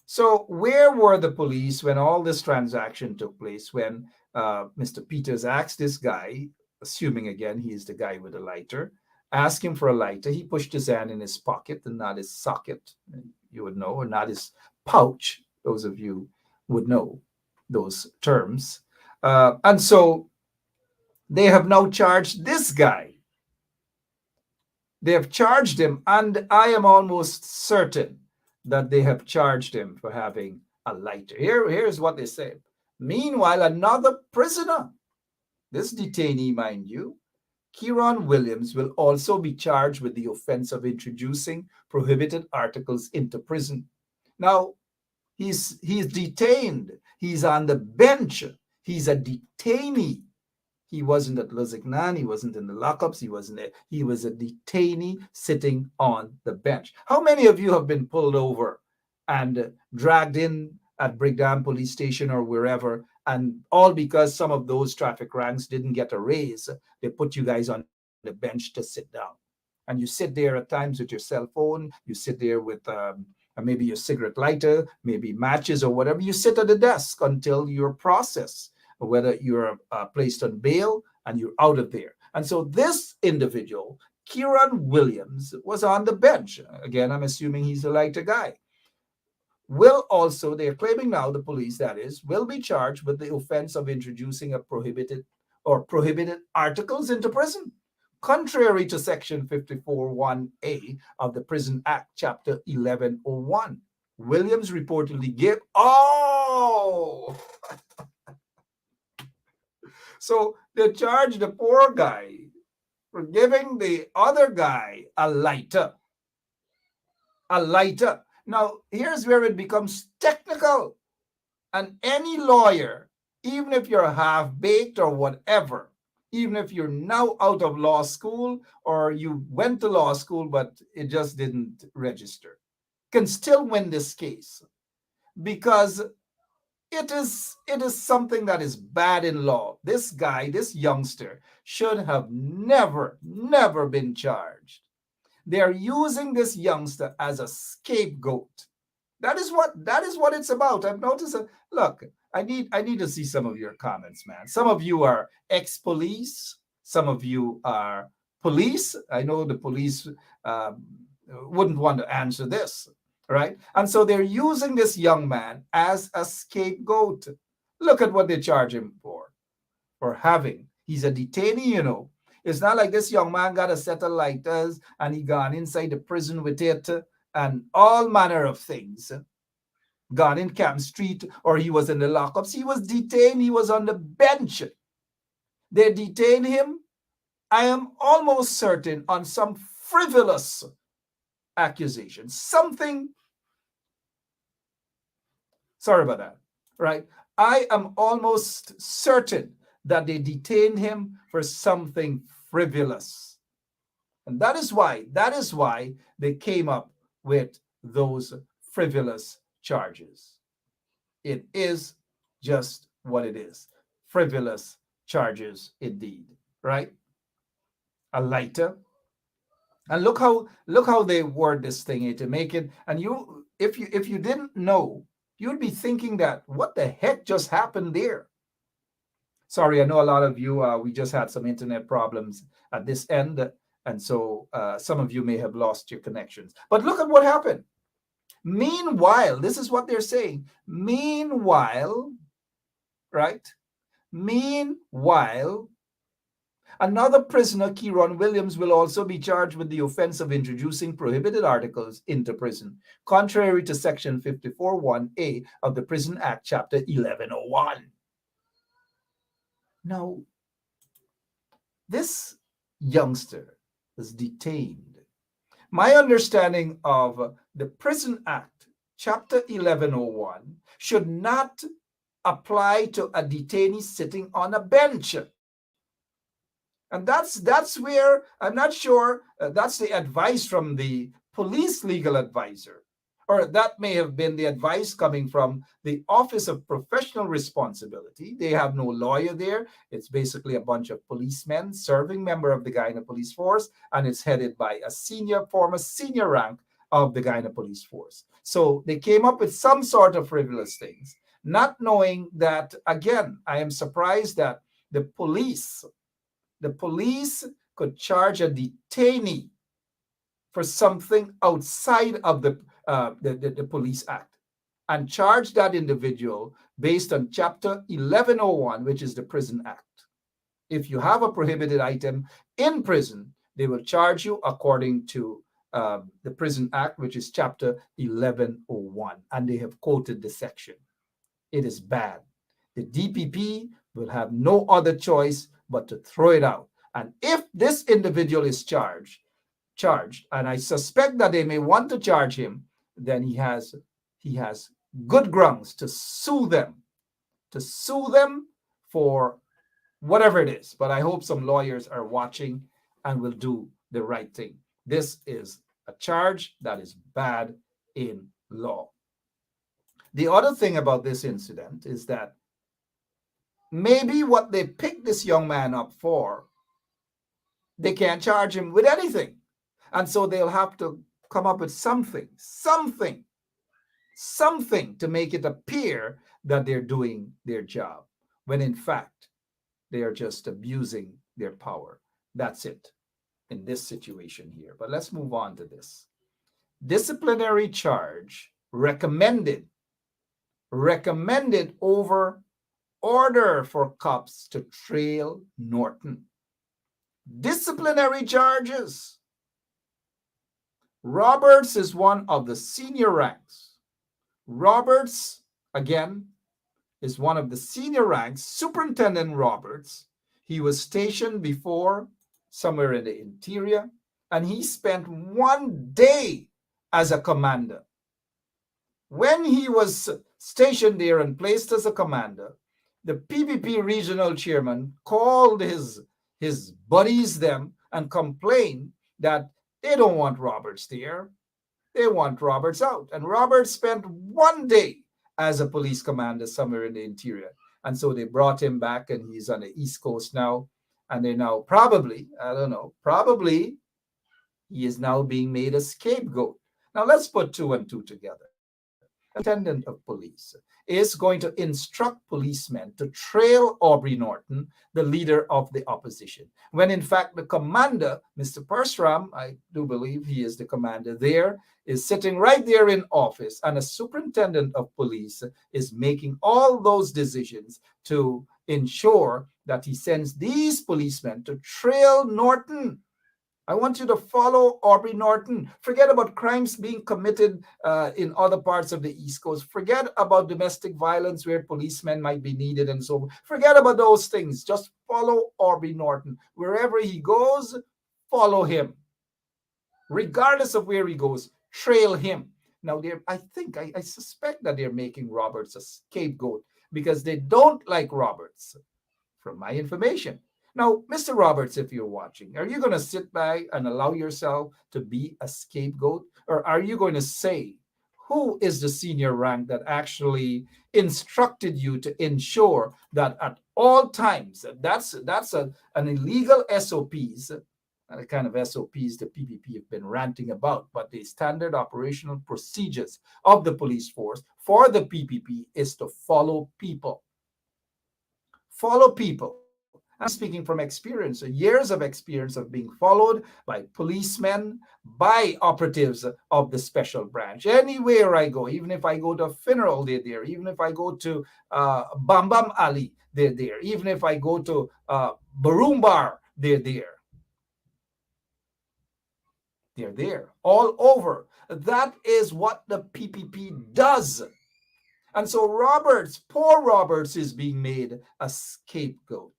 So where were the police when all this transaction took place, when Mr. Peters asked this guy, assuming again he is the guy with a lighter, asked him for a lighter. He pushed his hand in his pocket and not his socket, you would know, or not his pouch. Those of you would know those terms. And so they have now charged this guy. They have charged him, and I am almost certain that they have charged him for having a lighter. Here's what they say. Meanwhile, another prisoner, this detainee, mind you, Kieran Williams, will also be charged with the offense of introducing prohibited articles into prison. Now, he's detained. He's on the bench. He's a detainee. He wasn't at Luzignan. He wasn't in the lockups. He wasn't there. He was a detainee sitting on the bench. How many of you have been pulled over and dragged in at Brigdam Police Station or wherever, and all because some of those traffic ranks didn't get a raise? They put you guys on the bench to sit down. And you sit there at times with your cell phone. You sit there with maybe your cigarette lighter, maybe matches or whatever. You sit at the desk until you're processed, whether you're placed on bail and you're out of there. And so this individual, Kieran Williams, was on the bench. Again, I'm assuming he's a lighter guy. Will also, they're claiming now, the police that is, will be charged with the offense of introducing a prohibited articles into prison, contrary to Section 54(1)(a) of the Prison Act, Chapter 1101. Williams reportedly gave, so they charged the poor guy for giving the other guy a lighter. A lighter. Now, here's where it becomes technical. And any lawyer, even if you're half-baked or whatever, even if you're now out of law school or you went to law school but it just didn't register, can still win this case, because it is something that is bad in law. This guy, this youngster, should have never been charged. They are using this youngster as a scapegoat. That is what it's about. I've noticed. Look, I need to see some of your comments, man. Some of you are ex-police. Some of you are police. I know the police wouldn't want to answer this, right? And so they're using this young man as a scapegoat. Look at what they charge him for having. He's a detainee, you know. It's not like this young man got a set of lighters and he gone inside the prison with it and all manner of things. Gone in Camp Street, or he was in the lockups. He was detained. He was on the bench. They detained him, I am almost certain, on some frivolous accusation. Something, sorry about that, right? I am almost certain that they detained him for something frivolous. And that is why they came up with those frivolous charges. It is just what it is. Frivolous charges indeed, right? A lighter. And look how they word this thing to make it, and you, if you didn't know, you'd be thinking that what the heck just happened there? Sorry, I know a lot of you, we just had some internet problems at this end, and so some of you may have lost your connections. But look at what happened. Meanwhile, this is what they're saying. Meanwhile, right? Meanwhile, another prisoner, Kieran Williams, will also be charged with the offense of introducing prohibited articles into prison, contrary to Section 54(1)(a) of the Prison Act, Chapter 1101. Now, this youngster is detained. My understanding of the Prison Act, Chapter 1101, should not apply to a detainee sitting on a bench. And that's where, I'm not sure, that's the advice from the police legal advisor, or that may have been the advice coming from the Office of Professional Responsibility. They have no lawyer there. It's basically a bunch of policemen serving member of the Guyana Police Force, and it's headed by a former senior rank of the Guyana Police Force. So they came up with some sort of frivolous things. not knowing that, again, I am surprised that the police could charge a detainee for something outside of the Police Act and charge that individual based on Chapter 1101, which is the Prison Act. If you have a prohibited item in prison, they will charge you according to the Prison Act, which is Chapter 1101, and they have quoted the section. It is bad. The DPP will have no other choice but to throw it out. And if this individual is charged, and I suspect that they may want to charge him, then he has good grounds to sue them for whatever it is. But I hope some lawyers are watching and will do the right thing. This is a charge that is bad in law. The other thing about this incident is that maybe what they picked this young man up for, they can't charge him with anything. And so they'll have to come up with something to make it appear that they're doing their job, when in fact, they are just abusing their power. That's it in this situation here. But let's move on to this. Disciplinary charge recommended over order for cops to trail Norton. Disciplinary charges. Roberts is one of the senior ranks. Roberts, again, is one of the senior ranks. Superintendent Roberts, he was stationed before somewhere in the interior, and he spent 1 day as a commander. When he was stationed there and placed as a commander, the PPP regional chairman called his buddies them and complained that they don't want Roberts there. They want Roberts out. And Roberts spent 1 day as a police commander somewhere in the interior. And so they brought him back, and he's on the East Coast now. And they now probably he is now being made a scapegoat. Now let's put 2 and 2 together. Superintendent of police is going to instruct policemen to trail Aubrey Norton, the leader of the opposition, when in fact the commander, Mr. Pershram, I do believe he is the commander there, is sitting right there in office, and a superintendent of police is making all those decisions to ensure that he sends these policemen to trail Norton. I want you to follow Aubrey Norton. Forget about crimes being committed in other parts of the East Coast. Forget about domestic violence where policemen might be needed and so on. Forget about those things. Just follow Aubrey Norton. Wherever he goes, follow him. Regardless of where he goes, trail him. Now, I suspect that they're making Roberts a scapegoat because they don't like Roberts, from my information. Now, Mr. Roberts, if you're watching, are you going to sit by and allow yourself to be a scapegoat? Or are you going to say, who is the senior rank that actually instructed you to ensure that at all times, that's an illegal SOPs, the kind of SOPs the PPP have been ranting about, but the standard operational procedures of the police force for the PPP is to follow people. Follow people. I'm speaking from experience, years of experience of being followed by policemen, by operatives of the special branch. Anywhere I go, even if I go to a funeral, they're there. Even if I go to Bam Bam Alley, they're there. Even if I go to Baroom Bar, they're there. They're there all over. That is what the PPP does. And so Roberts, poor Roberts, is being made a scapegoat.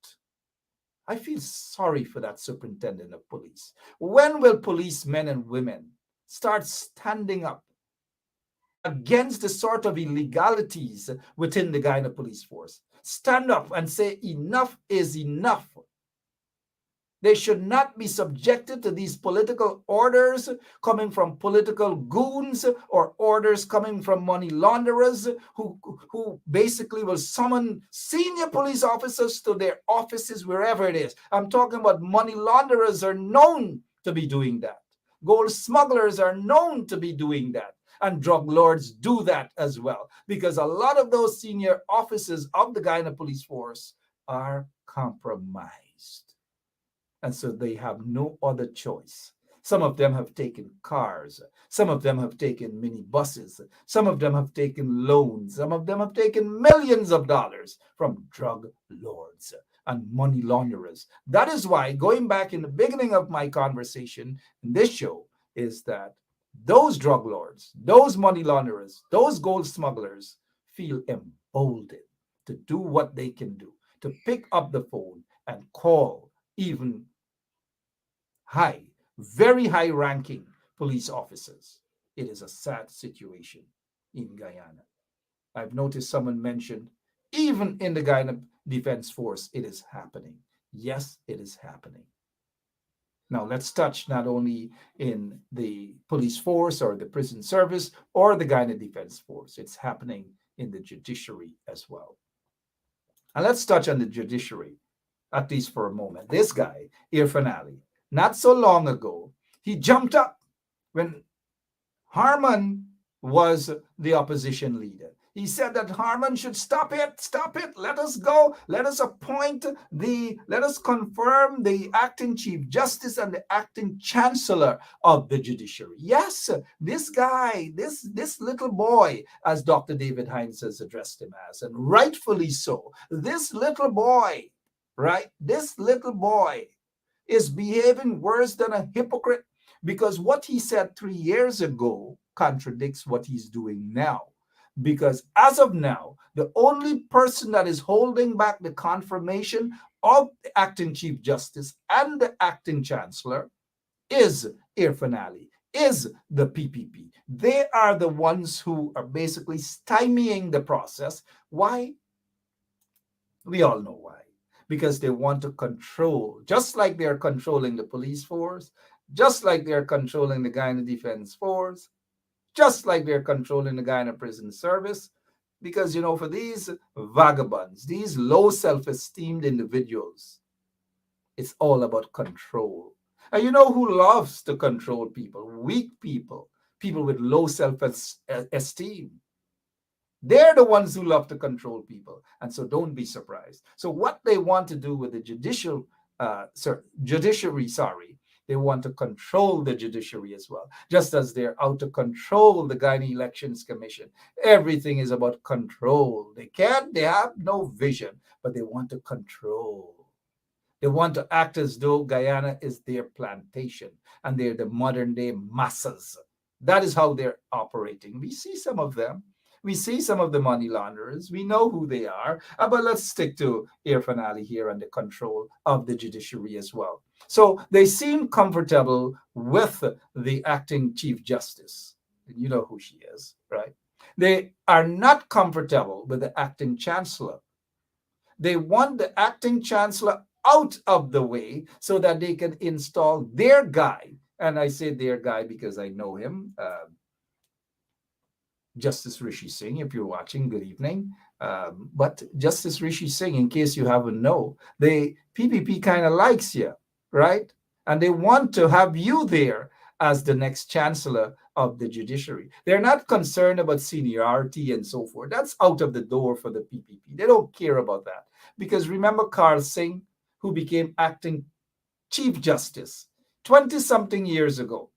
I feel sorry for that superintendent of police. When will policemen and women start standing up against the sort of illegalities within the Guyana police force? Stand up and say enough is enough. They should not be subjected to these political orders coming from political goons or orders coming from money launderers who basically will summon senior police officers to their offices wherever it is. I'm talking about money launderers are known to be doing that. Gold smugglers are known to be doing that. And drug lords do that as well, because a lot of those senior officers of the Guyana police force are compromised. And so they have no other choice. Some of them have taken cars. Some of them have taken minibuses. Some of them have taken loans. Some of them have taken millions of dollars from drug lords and money launderers. That is why, going back in the beginning of my conversation in this show, is that those drug lords, those money launderers, those gold smugglers feel emboldened to do what they can do, to pick up the phone and call even very high ranking police officers. It is a sad situation in Guyana. I've noticed someone mentioned, even in the Guyana Defense Force, it is happening. Yes, it is happening. Now, let's touch not only in the police force or the prison service or the Guyana Defense Force, it's happening in the judiciary as well. And let's touch on the judiciary, at least for a moment. This guy, Irfan Ali, not so long ago, he jumped up when Harman was the opposition leader. He said that Harman should stop it, let us go, let us confirm the acting Chief Justice and the acting Chancellor of the Judiciary. Yes, this guy, this little boy, as Dr. David Hines has addressed him as, and rightfully so, this little boy, is behaving worse than a hypocrite, because what he said 3 years ago contradicts what he's doing now. Because as of now, the only person that is holding back the confirmation of the acting Chief Justice and the acting Chancellor is Irfan Ali, is the PPP. They are the ones who are basically stymieing the process. Why? We all know why. Because they want to control, just like they're controlling the police force, just like they're controlling the Guyana Defense Force, just like they're controlling the Guyana Prison Service. Because, for these vagabonds, these low self-esteemed individuals, it's all about control. And you know who loves to control people? Weak people, people with low self-esteem. They're the ones who love to control people. And so don't be surprised. So what they want to do with the judiciary, they want to control the judiciary as well, just as they're out to control the Guyana Elections Commission. Everything is about control. They have no vision, but they want to control. They want to act as though Guyana is their plantation and they're the modern day masses. That is how they're operating. We see some of them. We see some of the money launderers. We know who they are. But let's stick to Irfan Ali here and the control of the judiciary as well. So they seem comfortable with the acting Chief Justice. You know who she is, right? They are not comfortable with the acting Chancellor. They want the acting Chancellor out of the way so that they can install their guy. And I say their guy because I know him. Justice Rishi Singh, if you're watching, good evening. But Justice Rishi Singh, in case you haven't know, the PPP kind of likes you, right? And they want to have you there as the next Chancellor of the Judiciary. They're not concerned about seniority and so forth. That's out of the door for the PPP. They don't care about that. Because remember Carl Singh, who became acting Chief Justice 20-something years ago.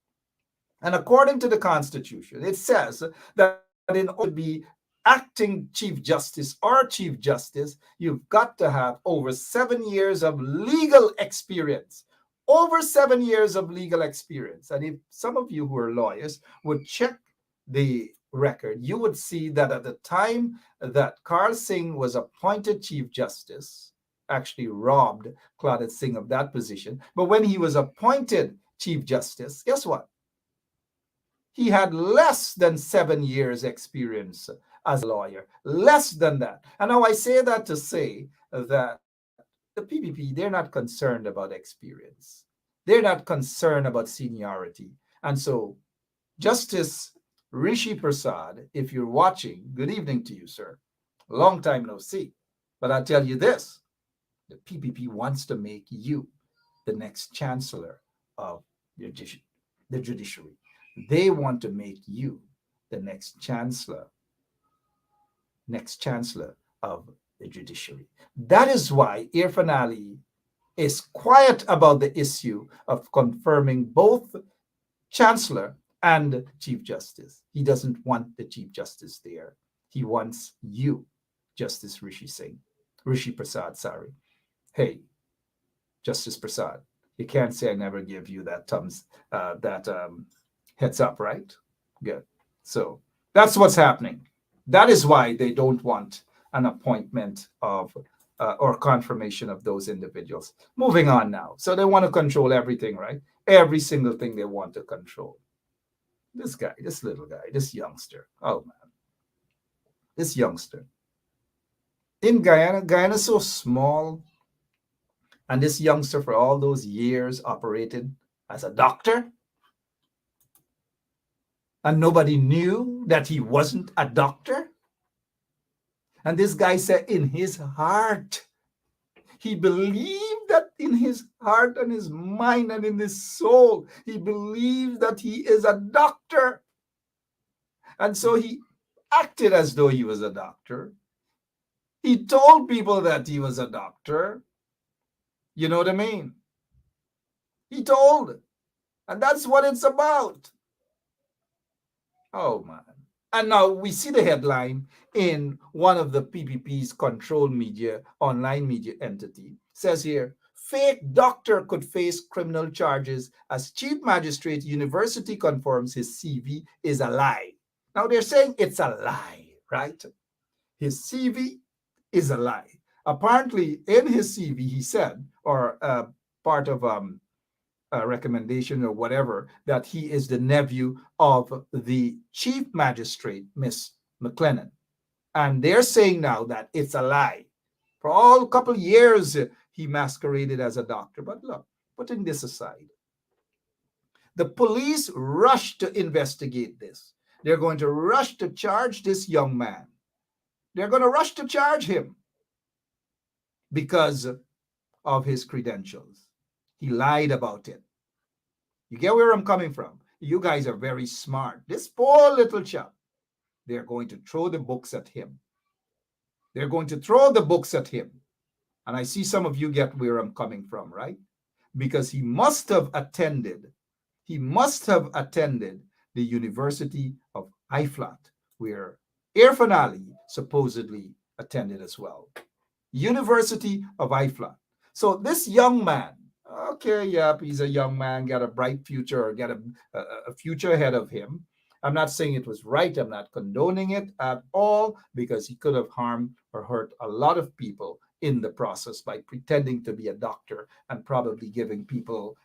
And according to the Constitution, it says that in order to be acting Chief Justice or Chief Justice, you've got to have over 7 years of legal experience. Over 7 years of legal experience. And if some of you who are lawyers would check the record, you would see that at the time that Carl Singh was appointed Chief Justice, actually robbed Claudette Singh of that position. But when he was appointed Chief Justice, guess what? He had less than 7 years experience as a lawyer, less than that. And now I say that to say that the PPP, they're not concerned about experience. They're not concerned about seniority. And so Justice Rishi Prasad, if you're watching, good evening to you, sir. Long time no see. But I'll tell you this, the PPP wants to make you the next Chancellor of the Judiciary. They want to make you the next chancellor of the judiciary. That is why Irfan Ali is quiet about the issue of confirming both chancellor and chief justice. He doesn't want the chief justice there. He wants you, Justice Rishi Prasad, sorry. Hey, Justice Prasad, you can't say I never give you that heads up, right? Good. So that's what's happening. That is why they don't want an appointment of or confirmation of those individuals. Moving on now. So they want to control everything, right? Every single thing they want to control. This guy, this little guy, this youngster. Oh man, this youngster. In Guyana's so small, and this youngster for all those years operated as a doctor, and nobody knew that he wasn't a doctor. And this guy said in his heart, he believed that in his heart and his mind and in his soul, he believed that he is a doctor. And so he acted as though he was a doctor. He told people that he was a doctor. You know what I mean? He told. And that's what it's about. Oh, man. And now we see the headline in one of the PPP's control media, online media entity. Says here, fake doctor could face criminal charges as chief magistrate university confirms his CV is a lie. Now they're saying it's a lie, right? His CV is a lie. Apparently in his CV, he said, or part of a recommendation or whatever, that he is the nephew of the chief magistrate, Miss McLennan. And they're saying now that it's a lie. For all couple years, he masqueraded as a doctor. But look, putting this aside, the police rushed to investigate this. They're going to rush to charge this young man. They're going to rush to charge him because of his credentials. He lied about it. You get where I'm coming from? You guys are very smart. This poor little chap, they're going to throw the books at him. They're going to throw the books at him. And I see some of you get where I'm coming from, right? Because he must have attended the University of Iflat, where Irfan Ali supposedly attended as well. University of Iflat. So this young man, okay, yep, he's a young man, got a bright future, or got a future ahead of him. I'm not saying it was right. I'm not condoning it at all, because he could have harmed or hurt a lot of people in the process by pretending to be a doctor and probably giving people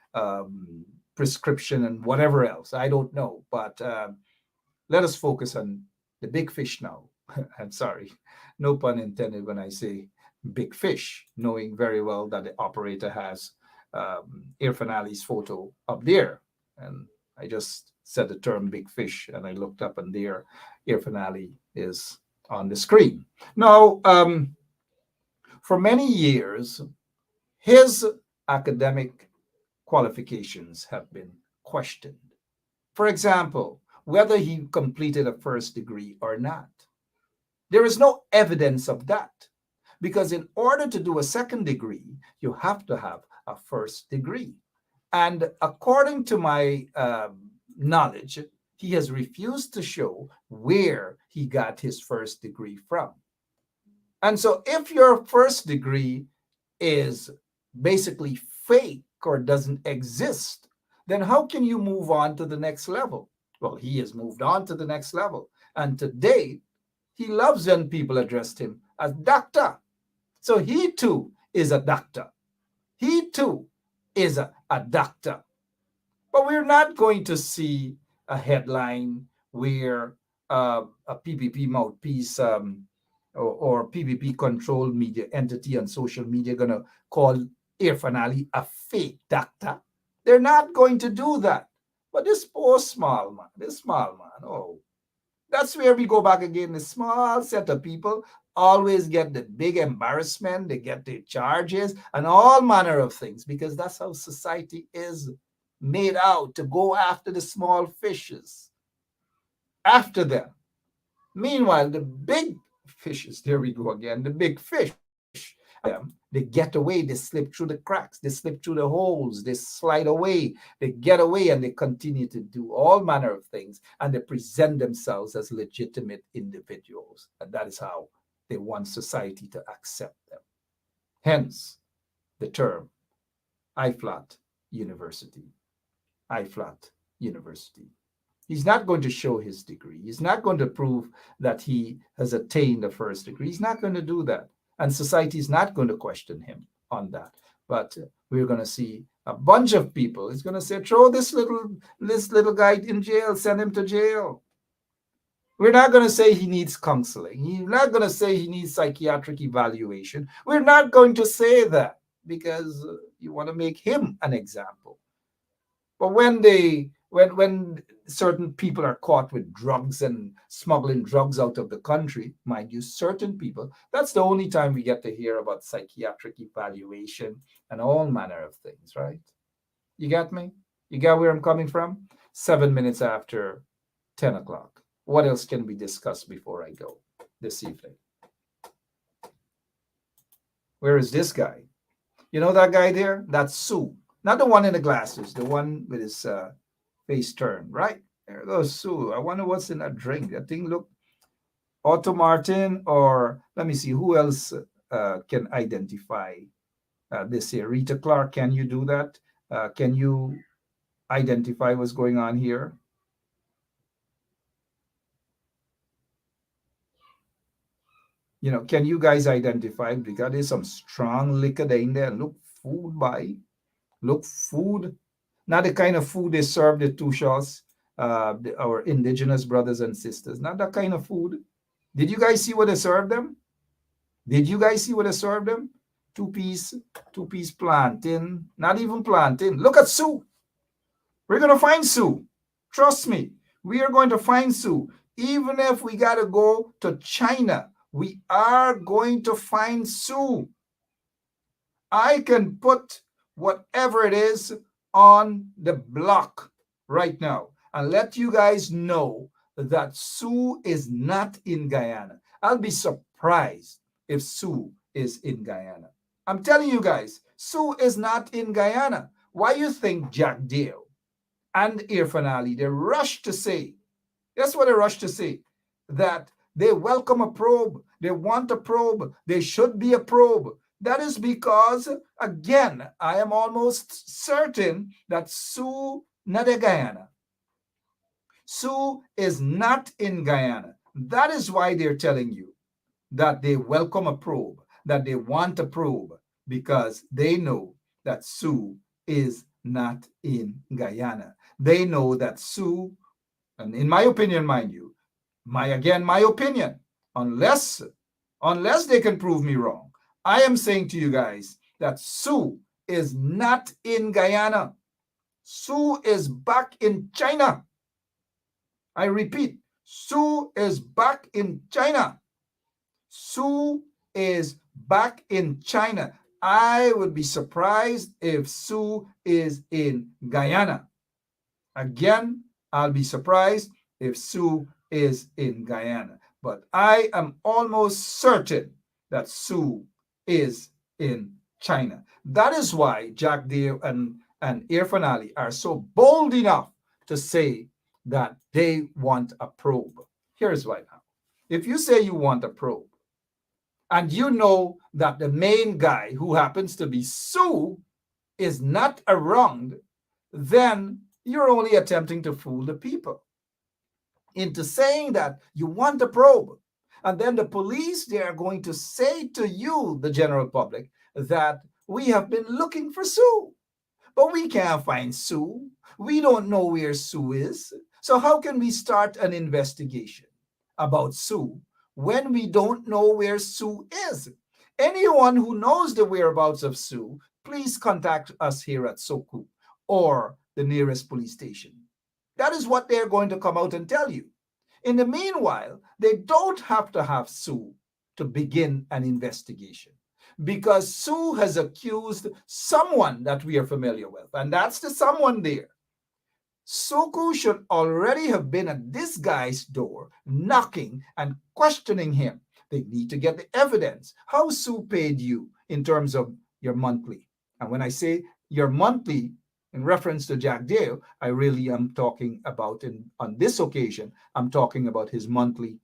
prescription and whatever else. I don't know. But let us focus on the big fish now. I'm sorry, no pun intended when I say big fish, knowing very well that the operator has Irfan Ali's photo up there. And I just said the term big fish, and I looked up, and there Irfan Ali is on the screen. Now, for many years, his academic qualifications have been questioned. For example, whether he completed a first degree or not. There is no evidence of that, because in order to do a second degree, you have to have a first degree. And according to my knowledge, he has refused to show where he got his first degree from. And so if your first degree is basically fake or doesn't exist, then how can you move on to the next level? Well, he has moved on to the next level. And today, he loves when people addressed him as doctor. So he too is a doctor. He too is a doctor. But we're not going to see a headline where a PPP mouthpiece or PPP controlled media entity on social media going to call Irfan Ali a fake doctor. They're not going to do that. But this poor small man, oh, that's where we go back again. The small set of people always get the big embarrassment. They get the charges and all manner of things, because that's how society is made out, to go after the small fishes. after them. Meanwhile, the big fishes, there we go again, the big fish, they get away, they slip through the cracks, they slip through the holes, they slide away, they get away, and they continue to do all manner of things, and they present themselves as legitimate individuals. And that is how they want society to accept them. Hence the term I-flat university. I-flat university. He's not going to show his degree. He's not going to prove that he has attained a first degree. He's not going to do that. And society is not going to question him on that. But we're going to see a bunch of people. It's going to say, throw this little guy in jail, send him to jail. We're not going to say he needs counseling. We're not going to say he needs psychiatric evaluation. We're not going to say that because you want to make him an example. But when certain people are caught with drugs and smuggling drugs out of the country, mind you, certain people, that's the only time we get to hear about psychiatric evaluation and all manner of things, right? You got me? You got where I'm coming from? 7 minutes after 10 o'clock. What else can we discuss before I go this evening? Where is this guy? You know that guy there? That's Sue. Not the one in the glasses, the one with his face turned, right? There goes Sue. I wonder what's in that drink. That thing look Otto Martin, or let me see, who else can identify this here? Rita Clark, can you do that? Can you identify what's going on here? You know, can you guys identify? Because there's some strong liquor in there. Look, food by. Look, food. Not the kind of food they serve the Tushas, our indigenous brothers and sisters. Not that kind of food. Did you guys see what they served them? Did you guys see what they served them? Two-piece plantain. Not even plantain. Look at Sue. We're going to find Sue. Trust me. We are going to find Sue. Even if we got to go to China, we are going to find Sue. I can put whatever it is on the block right now and let you guys know that Sue is not in Guyana. I'll be surprised if Sue is in Guyana. I'm telling you guys, Sue is not in Guyana. Why you think Jack Dale and Irfan Ali, they rush to say, that's what they rush to say, that they welcome a probe, they want a probe, there should be a probe. That is because, again, I am almost certain that Sue not in Guyana. Sue is not in Guyana. That is why they're telling you that they welcome a probe, that they want a probe, because they know that Sue is not in Guyana. They know that Sue, and in my opinion, mind you, my opinion, unless they can prove me wrong, I am saying to you guys that Sue is not in Guyana. Sue is back in China. I repeat, Sue is back in China. Sue is back in China. I would be surprised if Sue is in Guyana. Again, I'll be surprised if Sue is in Guyana. But I am almost certain that Sue is in China. That is why Jack Dale and Irfan Ali are so bold enough to say that they want a probe. Here's why now. If you say you want a probe, and you know that the main guy who happens to be Sue is not around, then you're only attempting to fool the people into saying that you want a probe. And then the police, they are going to say to you, the general public, that we have been looking for Sue, but we can't find Sue. We don't know where Sue is. So how can we start an investigation about Sue when we don't know where Sue is? Anyone who knows the whereabouts of Sue, please contact us here at Soku or the nearest police station. That is what they're going to come out and tell you. In the meanwhile, they don't have to have Sue to begin an investigation, because Sue has accused someone that we are familiar with, and that's the someone there. Soku should already have been at this guy's door, knocking and questioning him. They need to get the evidence. How Sue paid you in terms of your monthly. And when I say your monthly, in reference to Jack Dale, I really am talking about, on this occasion, I'm talking about his monthly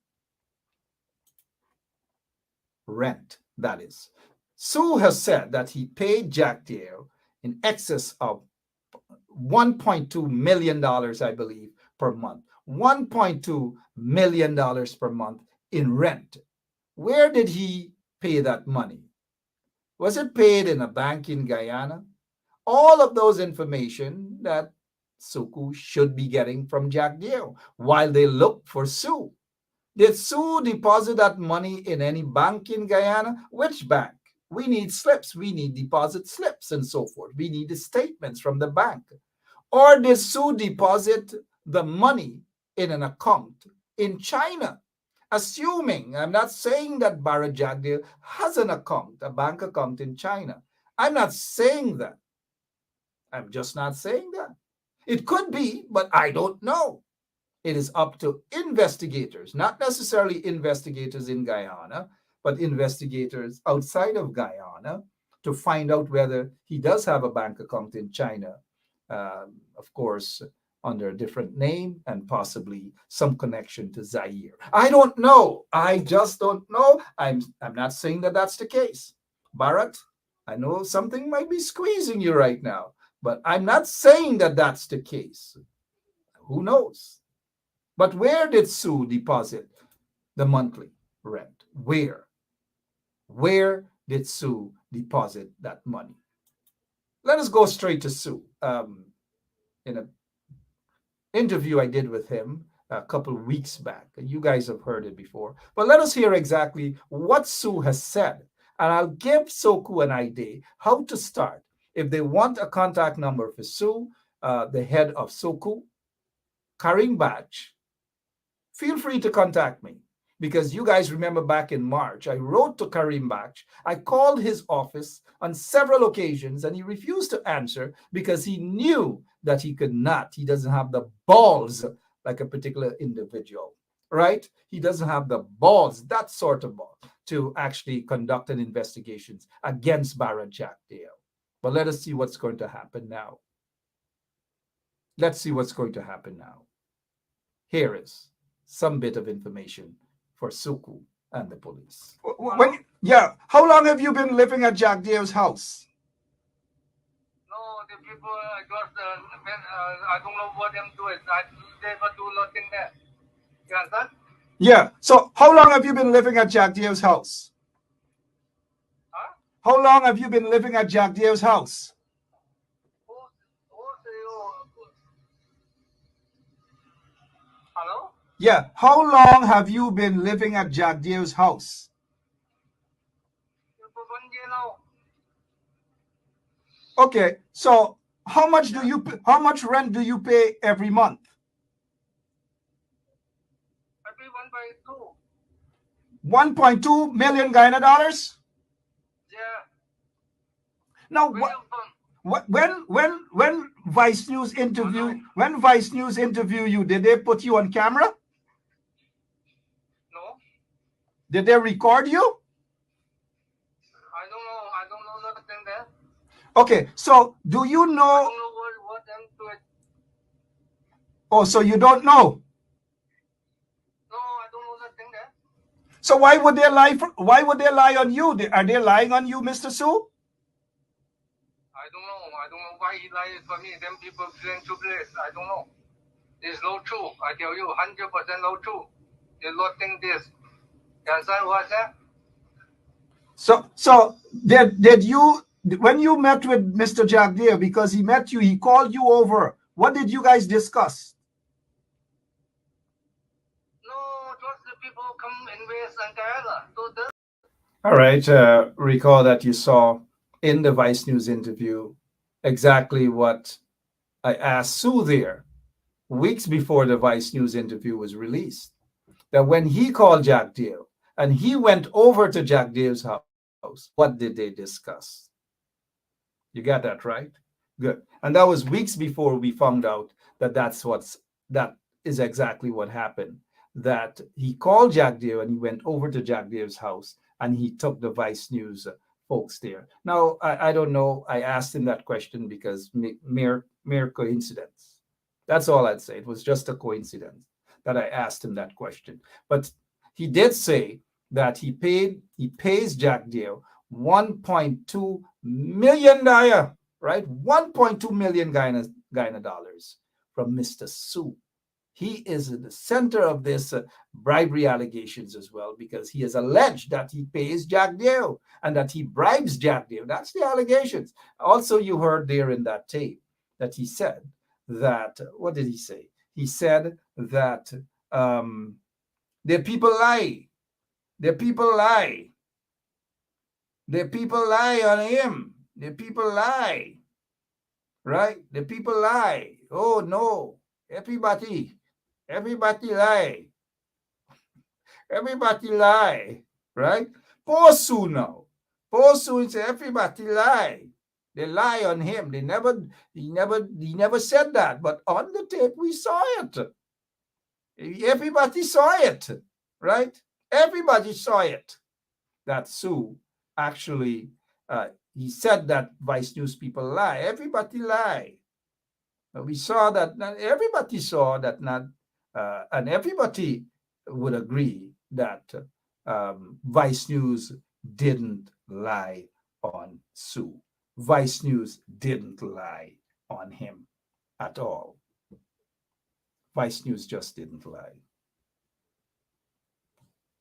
rent, that is. Sue has said that he paid Jack Dale in excess of $1.2 million, I believe, per month. $1.2 million per month in rent. Where did he pay that money? Was it paid in a bank in Guyana? All of those information that Suku should be getting from Jack Dale while they look for Sue. Did Sue deposit that money in any bank in Guyana? Which bank? We need slips. We need deposit slips and so forth. We need the statements from the bank. Or did Sue deposit the money in an account in China? Assuming, I'm not saying that Barra Jack Dale has an account, a bank account in China. I'm not saying that. I'm just not saying that. It could be, but I don't know. It is up to investigators, not necessarily investigators in Guyana, but investigators outside of Guyana to find out whether he does have a bank account in China, of course, under a different name and possibly some connection to Zaire. I don't know. I just don't know. I'm not saying that that's the case. Bharat, I know something might be squeezing you right now, but I'm not saying that that's the case. Who knows? But where did Sue deposit the monthly rent? Where? Where did Sue deposit that money? Let us go straight to Sue. In an interview I did with him a couple of weeks back, and you guys have heard it before, but let us hear exactly what Sue has said. And I'll give Soku an idea how to start. If they want a contact number for Sue, the head of Soku, Karim Bach, feel free to contact me. Because you guys remember back in March, I wrote to Karim Bach. I called his office on several occasions and he refused to answer because he knew that he could not. He doesn't have the balls like a particular individual, right? He doesn't have the balls, that sort of ball, to actually conduct an investigation against Barra Jack Dale. But let us see what's going to happen now. Let's see what's going to happen now. Here is some bit of information for Suku and the police. How long have you been living at Jack Dale's house? No, the people just, I don't know what them do it. They do nothing there. You understand? Yeah. So how long have you been living at Jack Dale's house? Huh? How long have you been living at Jack Dale's house? Hello? Yeah. How long have you been living at Jack Dale's house? For 1 year now. Okay. So how much rent do you pay every month? Every 1.2. 1.2 million Guyana dollars? Yeah. Now Where you from? when Vice News interview you, did they put you on camera? No. Did they record you? I don't know. I don't know nothing there. Okay, so do you I know? don't know what them do it. Oh, so you don't know? No, I don't know nothing there. So why would they lie? Why would they lie on you? Are they lying on you, Mr. Sue? I don't know. I don't know why he lied for me. Them people claim to this. I don't know. There's no truth. I tell you, 100% no truth. They not think this. You understand what I said? So did you, when you met with Mr. Jack Dale, because he met you, he called you over. What did you guys discuss? No, just the people come invest in Guyana. So the All right. Recall that you saw in the Vice News interview exactly what I asked Sue there weeks before the Vice News interview was released. That when he called Jack Dale and he went over to Jack Dale's house, what did they discuss? You got that right? Good. And that was weeks before we found out that is exactly what happened. That he called Jack Deere and he went over to Jack Deere's house and he took the Vice News folks there. Now, I don't know. I asked him that question because mere coincidence. That's all I'd say. It was just a coincidence that I asked him that question. But he did say that he pays Jack Deere $1.2 million, right? 1.2 million Guyana dollars from Mr. Sue. He is at the center of this bribery allegations as well, because he has alleged that he pays Jack Deere and that he bribes Jack Deere. That's the allegations. Also, you heard there in that tape that he said that, what did he say? He said that the people lie. The people lie. The people lie on him. The people lie. Right? The people lie. Oh, no. Everybody lie. Everybody lie. Right? Poor Sue now. Poor Sue say everybody lie. They lie on him. He never said that. But on the tape, we saw it. Everybody saw it. Right? Everybody saw it. That Sue actually, he said that Vice News people lie. Everybody lie. We saw that, everybody saw that, and everybody would agree that Vice News didn't lie on Sue. Vice News didn't lie on him at all. Vice News just didn't lie.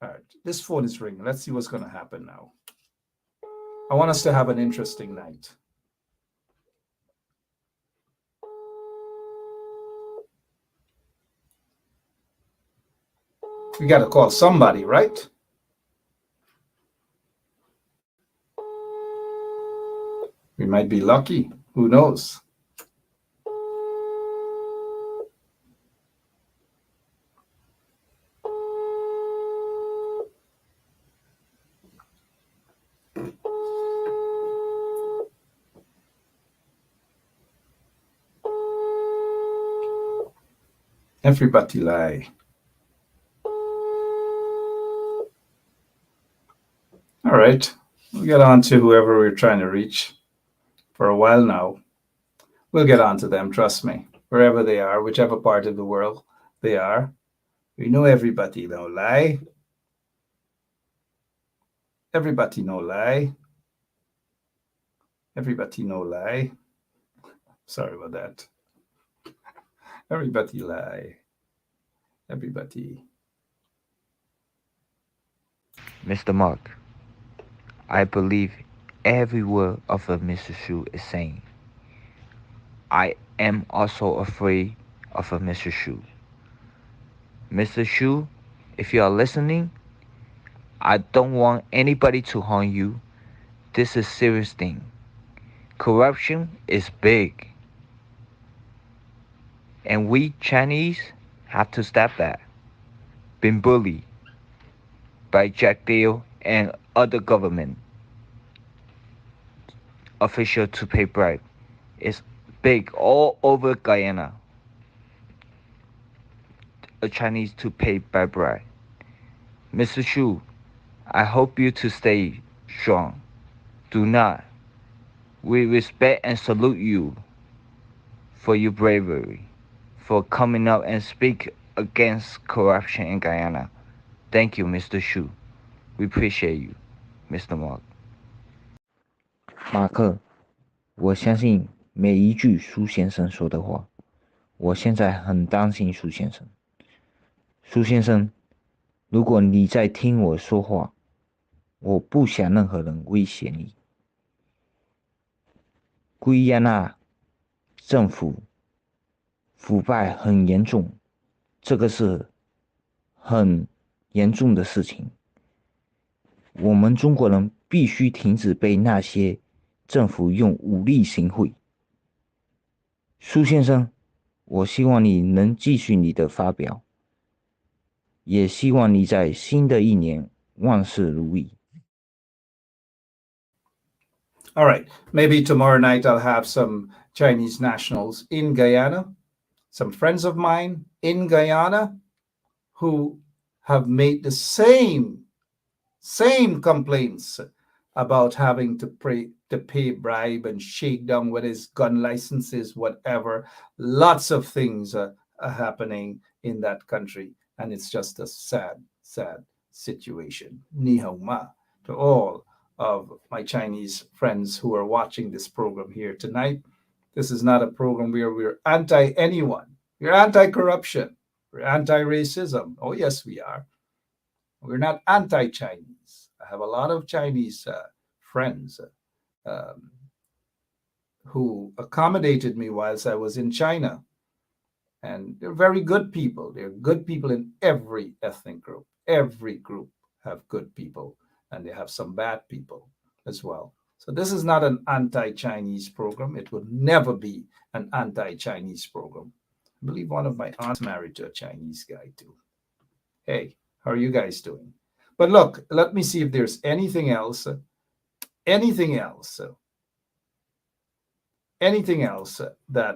All right, this phone is ringing. Let's see what's going to happen now. I want us to have an interesting night. We got to call somebody, right? We might be lucky. Who knows? Everybody lie. All right, we'll get on to whoever we're trying to reach for a while now. We'll get on to them, trust me, wherever they are, whichever part of the world they are. We know everybody no lie. Everybody no lie. Everybody no lie. Sorry about that. Everybody lie. Everybody. Mr. Mark, I believe every word of what Mr. Shu is saying. I am also afraid of Mr. Shu. Mr. Shu, if you are listening, I don't want anybody to harm you. This is a serious thing. Corruption is big. And we Chinese have to stop that. Been bullied by Jack Deere and other government official to pay bribe. It's big all over Guyana. A Chinese to pay by bribe. Mr. Shu, I hope you to stay strong. Do not. We respect and salute you for your bravery, for coming up and speak against corruption in Guyana. Thank you, Mr. Shu. We appreciate you, Mr. Mark. 马克，我相信每一句苏先生说的话。我现在很担心苏先生。苏先生，如果你在听我说话，我不想任何人威胁你。圭亚那政府腐败很严重，这个是很严重的事情。我们中国人必须停止被那些政府用武力行贿。苏先生，我希望你能继续你的发表，也希望你在新的一年万事如意。All right, maybe tomorrow night I'll have some Chinese nationals in Guyana some friends of mine in Guyana who have made the same complaints about having to pay bribe and shake down whether it's gun licenses, whatever. Lots of things are happening in that country, and it's just a sad situation. Ni hao ma to all of my Chinese friends who are watching this program here tonight. This is not a program where we're anti anyone. We're anti corruption. We're anti racism. Oh, yes, we are. We're not anti Chinese. I have a lot of Chinese friends who accommodated me whilst I was in China. And they're very good people. They're good people in every ethnic group. Every group have good people, and they have some bad people as well. So this is not an anti-Chinese program. It will never be an anti-Chinese program. I believe one of my aunts married to a Chinese guy too. Hey, how are you guys doing? But look, let me see if there's anything else that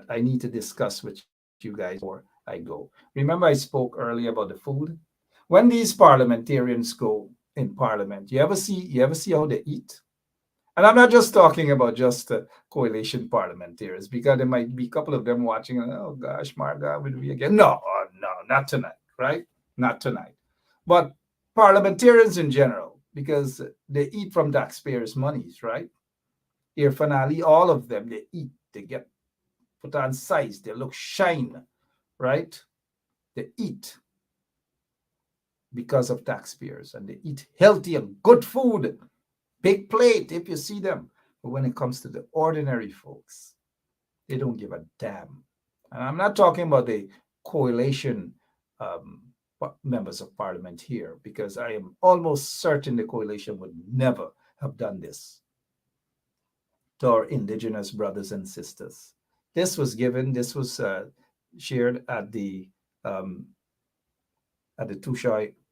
I need to discuss with you guys before I go. Remember, I spoke earlier about the food. When these parliamentarians go in parliament, you ever see how they eat? And I'm not just talking about just coalition parliamentarians, because there might be a couple of them watching and, oh gosh, Marga, will we again? No, not tonight, right? Not tonight. But parliamentarians in general, because they eat from taxpayers' monies, right? Here, finale, all of them, they eat, they get put on size, they look shine, right? They eat because of taxpayers, and they eat healthy and good food, big plate if you see them. But when it comes to the ordinary folks, they don't give a damn. And I'm not talking about the coalition members of parliament here, because I am almost certain the coalition would never have done this to our indigenous brothers and sisters. This was shared at the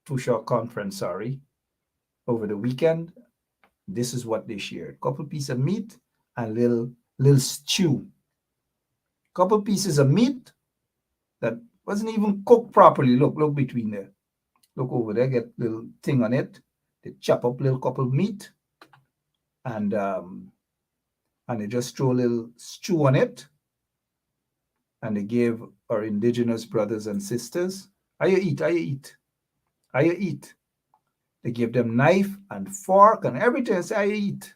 Tushaw conference, over the weekend. This is what they shared: couple pieces of meat and little stew. Couple pieces of meat that wasn't even cooked properly. Look between there. Look over there, get little thing on it. They chop up little couple meat, and they just throw a little stew on it. And they gave our indigenous brothers and sisters, you eat. They give them knife and fork and everything. Say, you eat.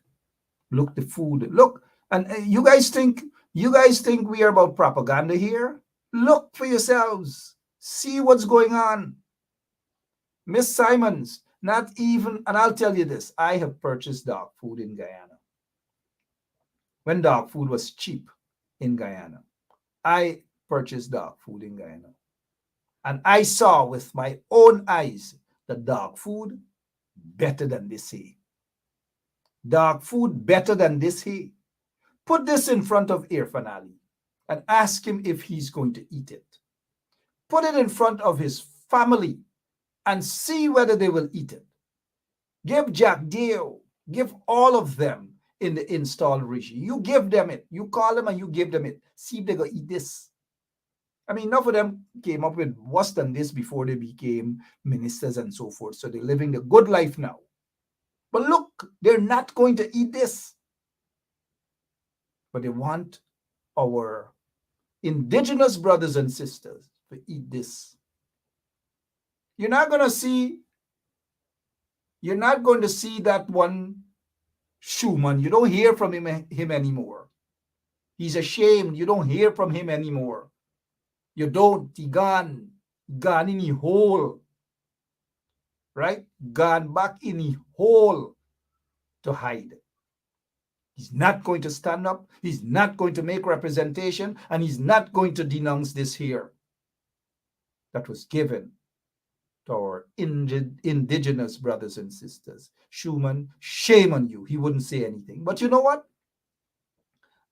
Look the food. Look, and you guys think we are about propaganda here? Look for yourselves. See what's going on. Miss Simons, not even, and I'll tell you this, I have purchased dog food in Guyana. When dog food was cheap in Guyana, I purchased dog food in Guyana. And I saw with my own eyes the dog food better than this here. Dog food better than this here. Put this in front of Irfan Ali and ask him if he's going to eat it. Put it in front of his family and see whether they will eat it. Give Jack Dio, give all of them in the installed regime. You give them it. You call them and you give them it. See if they're going to eat this. I mean, enough of them came up with worse than this before they became ministers and so forth. So they're living the good life now. But look, they're not going to eat this. But they want our indigenous brothers and sisters to eat this. You're not going to see that one Schumann. You don't hear from him anymore. He's ashamed. You don't hear from him anymore. You don't. He gone in the hole. Right? Gone back in the hole to hide. He's not going to stand up. He's not going to make representation. And he's not going to denounce this here that was given to our indigenous brothers and sisters. Schumann, shame on you. He wouldn't say anything. But you know what?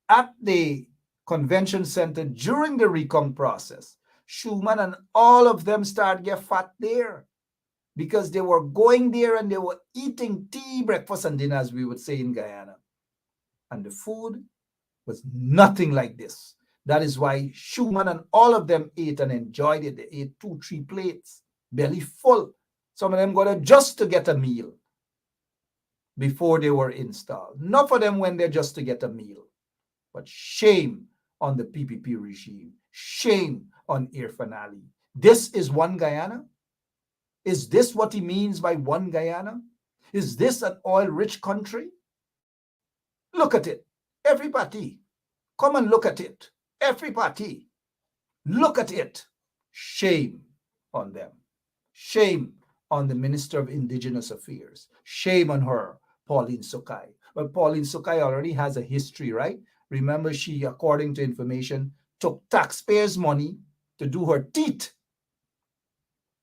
At the convention center during the recount process, Schumann and all of them started get fat there because they were going there and they were eating tea, breakfast, and dinner, as we would say in Guyana. And the food was nothing like this. That is why Schumann and all of them ate and enjoyed it. They ate 2-3 plates, belly full. Some of them got it just to get a meal before they were installed. Not for them when they're just to get a meal. But shame on the PPP regime. Shame on Irfan Ali. This is one Guyana? Is this what he means by one Guyana? Is this an oil-rich country? Look at it. Everybody, come and look at it. Everybody, look at it. Shame on them. Shame on the Minister of Indigenous Affairs. Shame on her, Pauline Sukai. Well, Pauline Sukai already has a history, right? Remember, she, according to information, took taxpayers' money to do her teeth.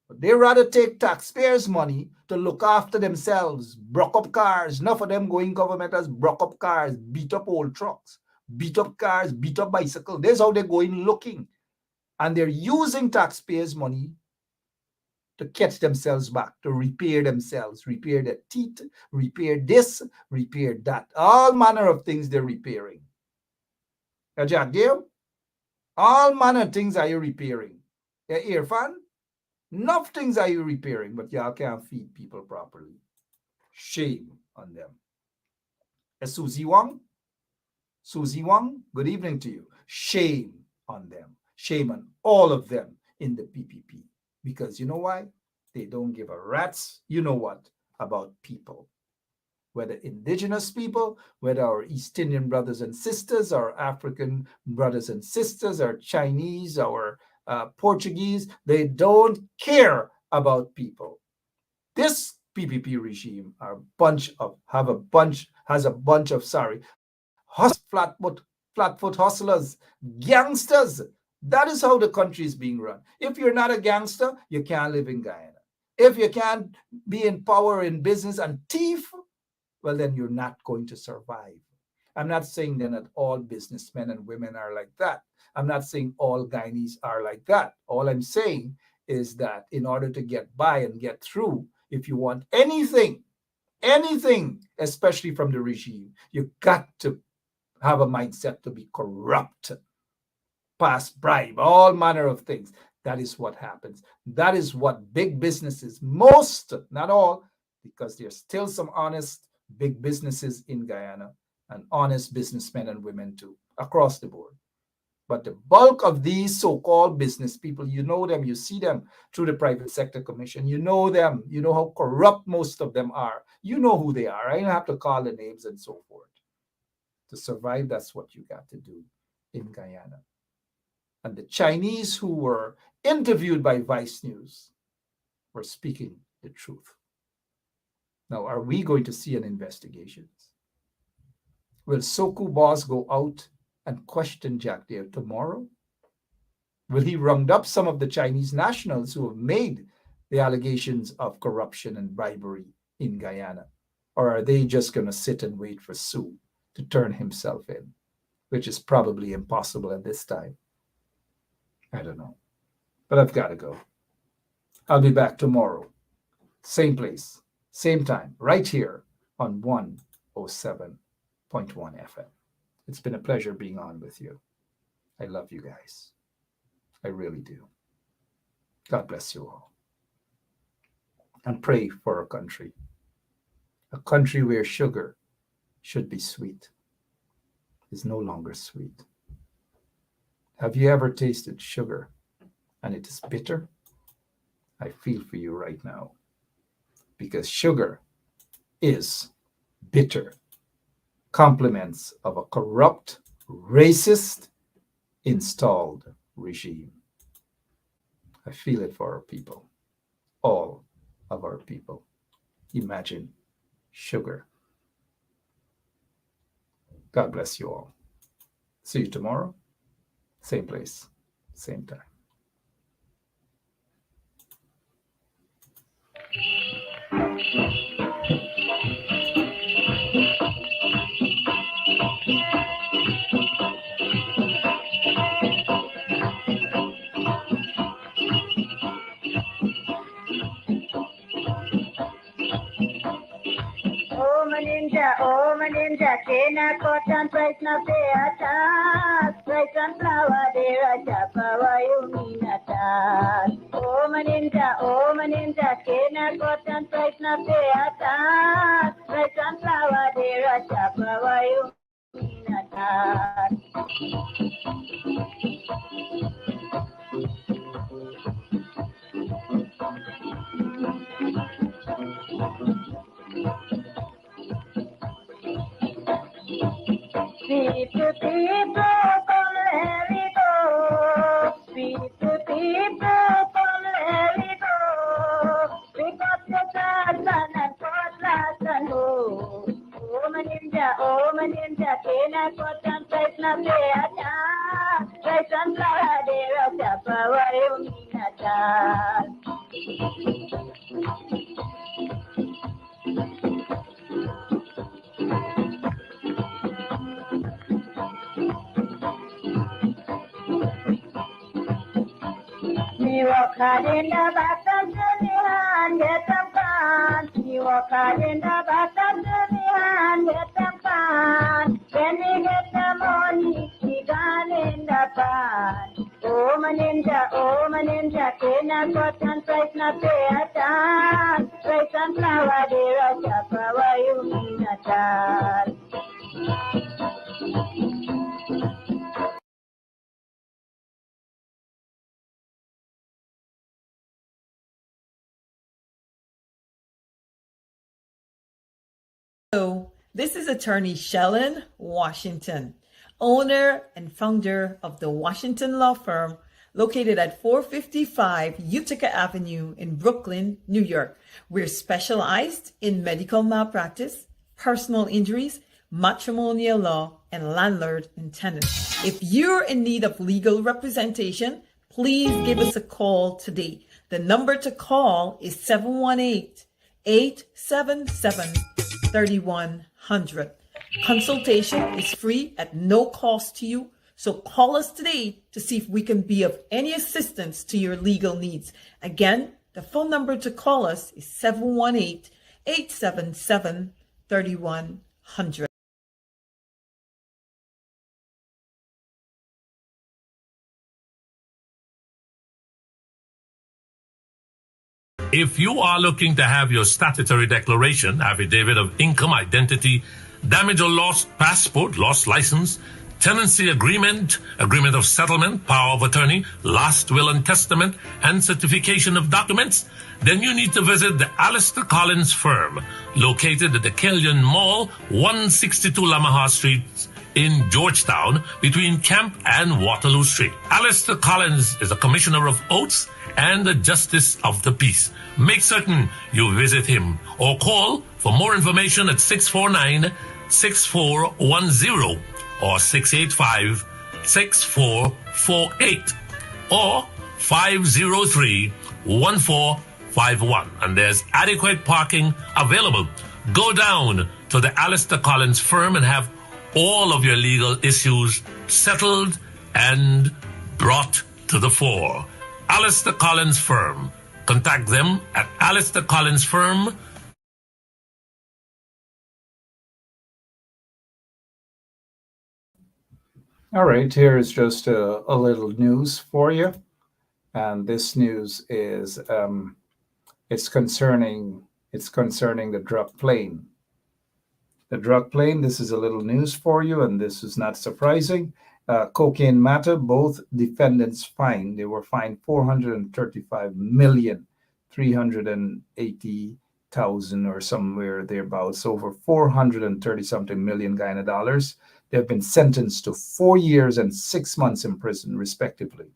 But they rather take taxpayers' money to look after themselves, broke up cars. Enough of them going government as broke up cars, beat up old trucks, beat up cars, beat up bicycles. That's how they're going looking. And they're using taxpayers' money to catch themselves back, to repair themselves, repair their teeth, repair this, repair that. All manner of things they're repairing. Jack Dale, all manner of things are you repairing. Irfan, enough things are you repairing, but y'all can't feed people properly. Shame on them. Susie Wong, good evening to you. Shame on them. Shame on all of them in the PPP. Because you know why? They don't give a rat's, you know what, about people. Whether indigenous people, whether our East Indian brothers and sisters, our African brothers and sisters, our Chinese, our Portuguese, they don't care about people. This PPP regime has a bunch of flatfoot hustlers, gangsters. That is how the country is being run. If you're not a gangster, you can't live in Guyana. If you can't be in power in business and thief, well, then you're not going to survive. I'm not saying then that all businessmen and women are like that. I'm not saying all Guyanese are like that. All I'm saying is that in order to get by and get through, if you want anything, especially from the regime, you got to have a mindset to be corrupt, pass bribe, all manner of things. That is what happens. That is what big businesses, most, not all, because there's still some honest big businesses in Guyana and honest businessmen and women too, across the board. But the bulk of these so-called business people, you know them, you see them through the Private Sector Commission. You know them. You know how corrupt most of them are. You know who they are. I don't have to call the names and so forth. To survive, that's what you got to do in Guyana. And the Chinese who were interviewed by Vice News were speaking the truth. Now, are we going to see an investigation? Will Soku Boss go out and question Jack Dale tomorrow? Will he round up some of the Chinese nationals who have made the allegations of corruption and bribery in Guyana? Or are they just going to sit and wait for Sue to turn himself in, which is probably impossible at this time? I don't know. But I've got to go. I'll be back tomorrow. Same place, same time, right here on 107.1 FM. It's been a pleasure being on with you. I love you guys. I really do. God bless you all. And pray for our country. A country where sugar should be sweet is no longer sweet. Have you ever tasted sugar and it is bitter? I feel for you right now. Because sugar is bitter. Compliments of a corrupt, racist, installed regime. I feel it for our people. All of our people. Imagine sugar. God bless you all. See you tomorrow. Same place, same time. Oh, my ninja, Kena cotton price na pay a tax. Price and flour they a chapa why you mean a tax. Oh maninja, Kena cotton price na pay a tax. Price and flour they a chapa why you mean a tax. People, come here we go. People, come here we go. Pick up the cards and cutlass and go. Oh maninja, Kena cotton price na pay a tax. Price and flour they a chapa why you mean a tax. Me walk hard in the back of the hand, get them gone. Me walk hard in the back of the hand, get them gone. When we get the money, we gone in the pan. Oh maninja, Kena cotton price na pay a tax. Price and flour they a chapa why you mean a tax. Hello, this is attorney Shellen Washington, owner and founder of the Washington Law Firm located at 455 Utica Avenue in Brooklyn, New York. We're specialized in medical malpractice, personal injuries, matrimonial law, and landlord and tenant. If you're in need of legal representation, please give us a call today. The number to call is 718-877-3100. Consultation is free at no cost to you. So call us today to see if we can be of any assistance to your legal needs. Again, the phone number to call us is 718-877-3100. If you are looking to have your statutory declaration, affidavit of income, identity, damage or lost passport, lost license, tenancy agreement, agreement of settlement, power of attorney, last will and testament, and certification of documents, then you need to visit the Alistair Collins firm, located at the Killian Mall, 162 Lamaha Street in Georgetown, between Camp and Waterloo Street. Alistair Collins is a commissioner of oaths and a justice of the peace. Make certain you visit him or call for more information at 649-6410 or 685-6448 or 503-1451. And there's adequate parking available. Go down to the Alistair Collins firm and have all of your legal issues settled and brought to the fore. Alistair Collins firm. Contact them at Alistair Collins firm. All right, here is just a little news for you. And this news is it's concerning the drug plane. The drug plane, this is a little news for you, and this is not surprising. Cocaine matter, both defendants fined. They were fined $435,380,000 or somewhere thereabouts, over 430 something million Guyana dollars. They have been sentenced to 4 years and 6 months in prison, respectively.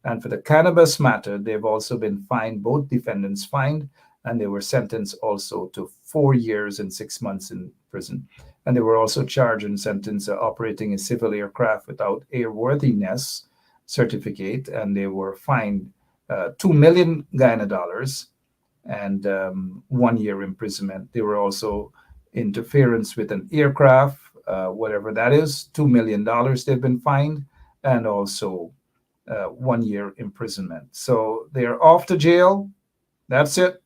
And for the cannabis matter, they've also been fined, both defendants fined, and they were sentenced also to 4 years and 6 months in prison. And they were also charged and sentenced operating a civil aircraft without airworthiness certificate, and they were fined 2 million Guyana dollars and 1 year imprisonment. They were also interference with an aircraft, whatever that is, $2 million they've been fined, and also 1 year imprisonment. So they're off to jail. That's it.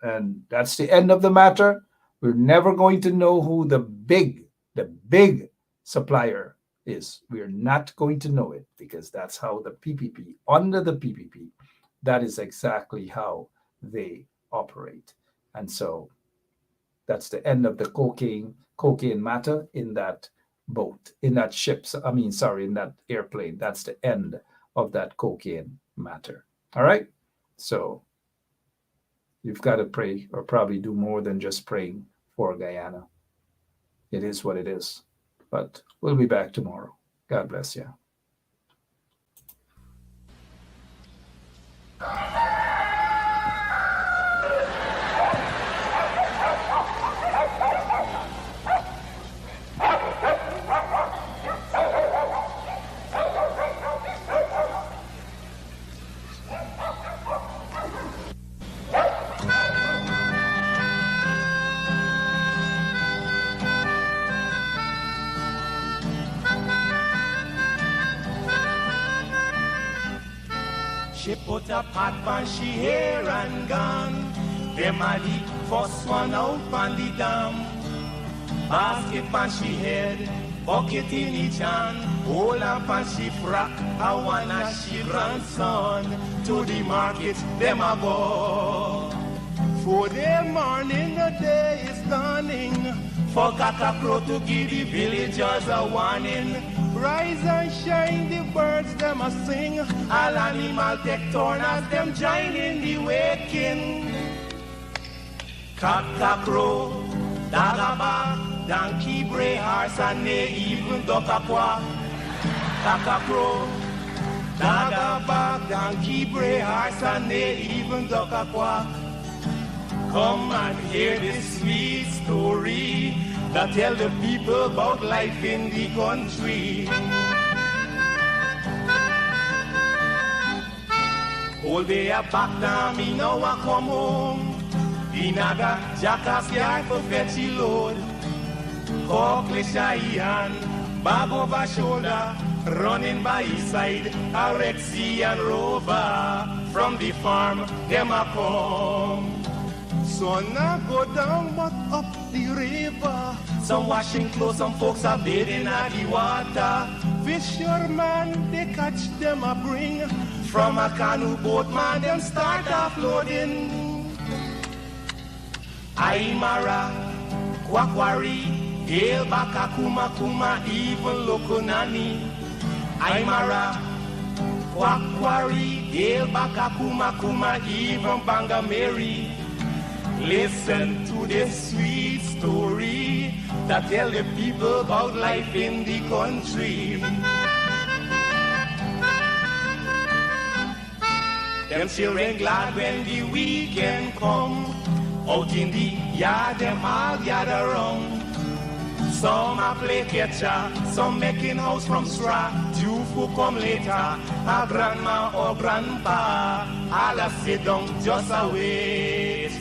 And that's the end of the matter. We're never going to know who the big the big supplier is. We're not going to know it because that's how the PPP, under the PPP, that is exactly how they operate. And so that's the end of the cocaine matter in that boat, in that ship. In that airplane. That's the end of that cocaine matter. All right. So you've got to pray, or probably do more than just praying for Guyana. It is what it is. But we'll be back tomorrow. God bless you. She put a pot on she hair and gone. Them a the first one out on the dam. Basket on she head, bucket in each hand. Hold up on she frock, I wanna she grandson. To the market, them a go. For the morning, the day is dawning. For cockacrow to give the villagers a warning. Rise and shine, the birds them a sing. All animal take turn as them join in the waking. Cockacrow, dagaba, donkey, bray, horse, and they even duck a quack. Cockacrow, dagaba, donkey, bray, horse, and they even duck a quack. Come and hear this sweet story that tell the people about life in the country. All day a back down, me now a come home. The naga jackass yard for fetchy load. Cockle shy hand, bag over shoulder, running by his side, a Rexy and Rover. From the farm, them a come. Sun a go down but up the river. Some washing clothes, some folks are bathing at the water. Fisherman, they catch them a bring. From a canoe boat, man, them start offloading. Aymara, Kwakwari, Hail Baka Kuma Kuma, even Lokonani. Aymara, Kwakwari, Hail Baka Kuma Kuma, even Bangameri. Listen to this sweet story that tell the people about life in the country. Them children glad when the weekend come. Out in the yard, them all gather round. Some a play catcher, some making house from straw. Two who come later, a grandma or grandpa. All a sit down just a wait.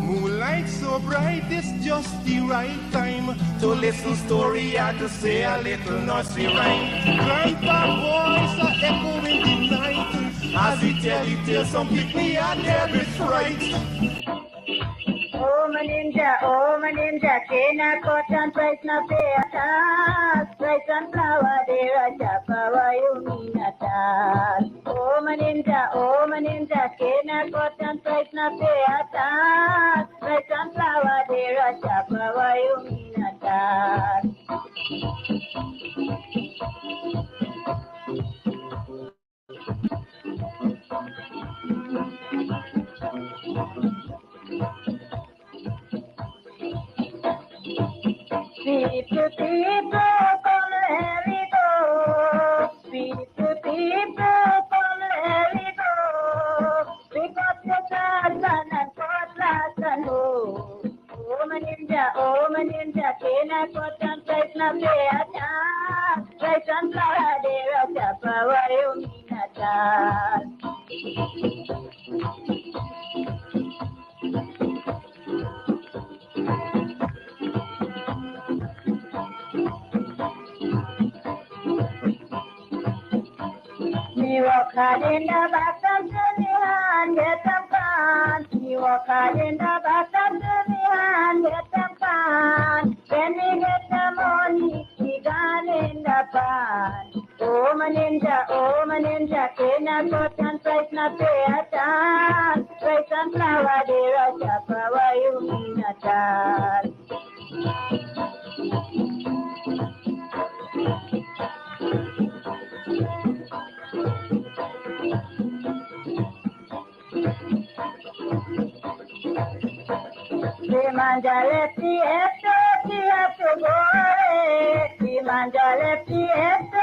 Moonlight so bright, it's just the right time to listen story or to say a little nursery rhyme. Grandpa voice a echo in the night as he tell it till some pick me a debit fright. Oh maninja, kena cotton price na pay attack. Price and flower, there a chapa, why you mean attack? Oh maninja, kena cotton price na pay attack. Price and flower, there a chapa, why you mean attack? People, come let me go. People, come let me go. Pick up your glass and cutlass and hoe. Oh maninja, can I cut and price na pay attack? Price and flower, there a chapa, why you mean attack? Me walk hard in the back of the hand, get them pants. Me walk hard in the back of the hand, get them pants. When we get them all. Oh maninja, kena kotan price na peatan. Price and flower, de raja power you minatan. Manjale Prieto, Tia Tugore, Manjale Prieto,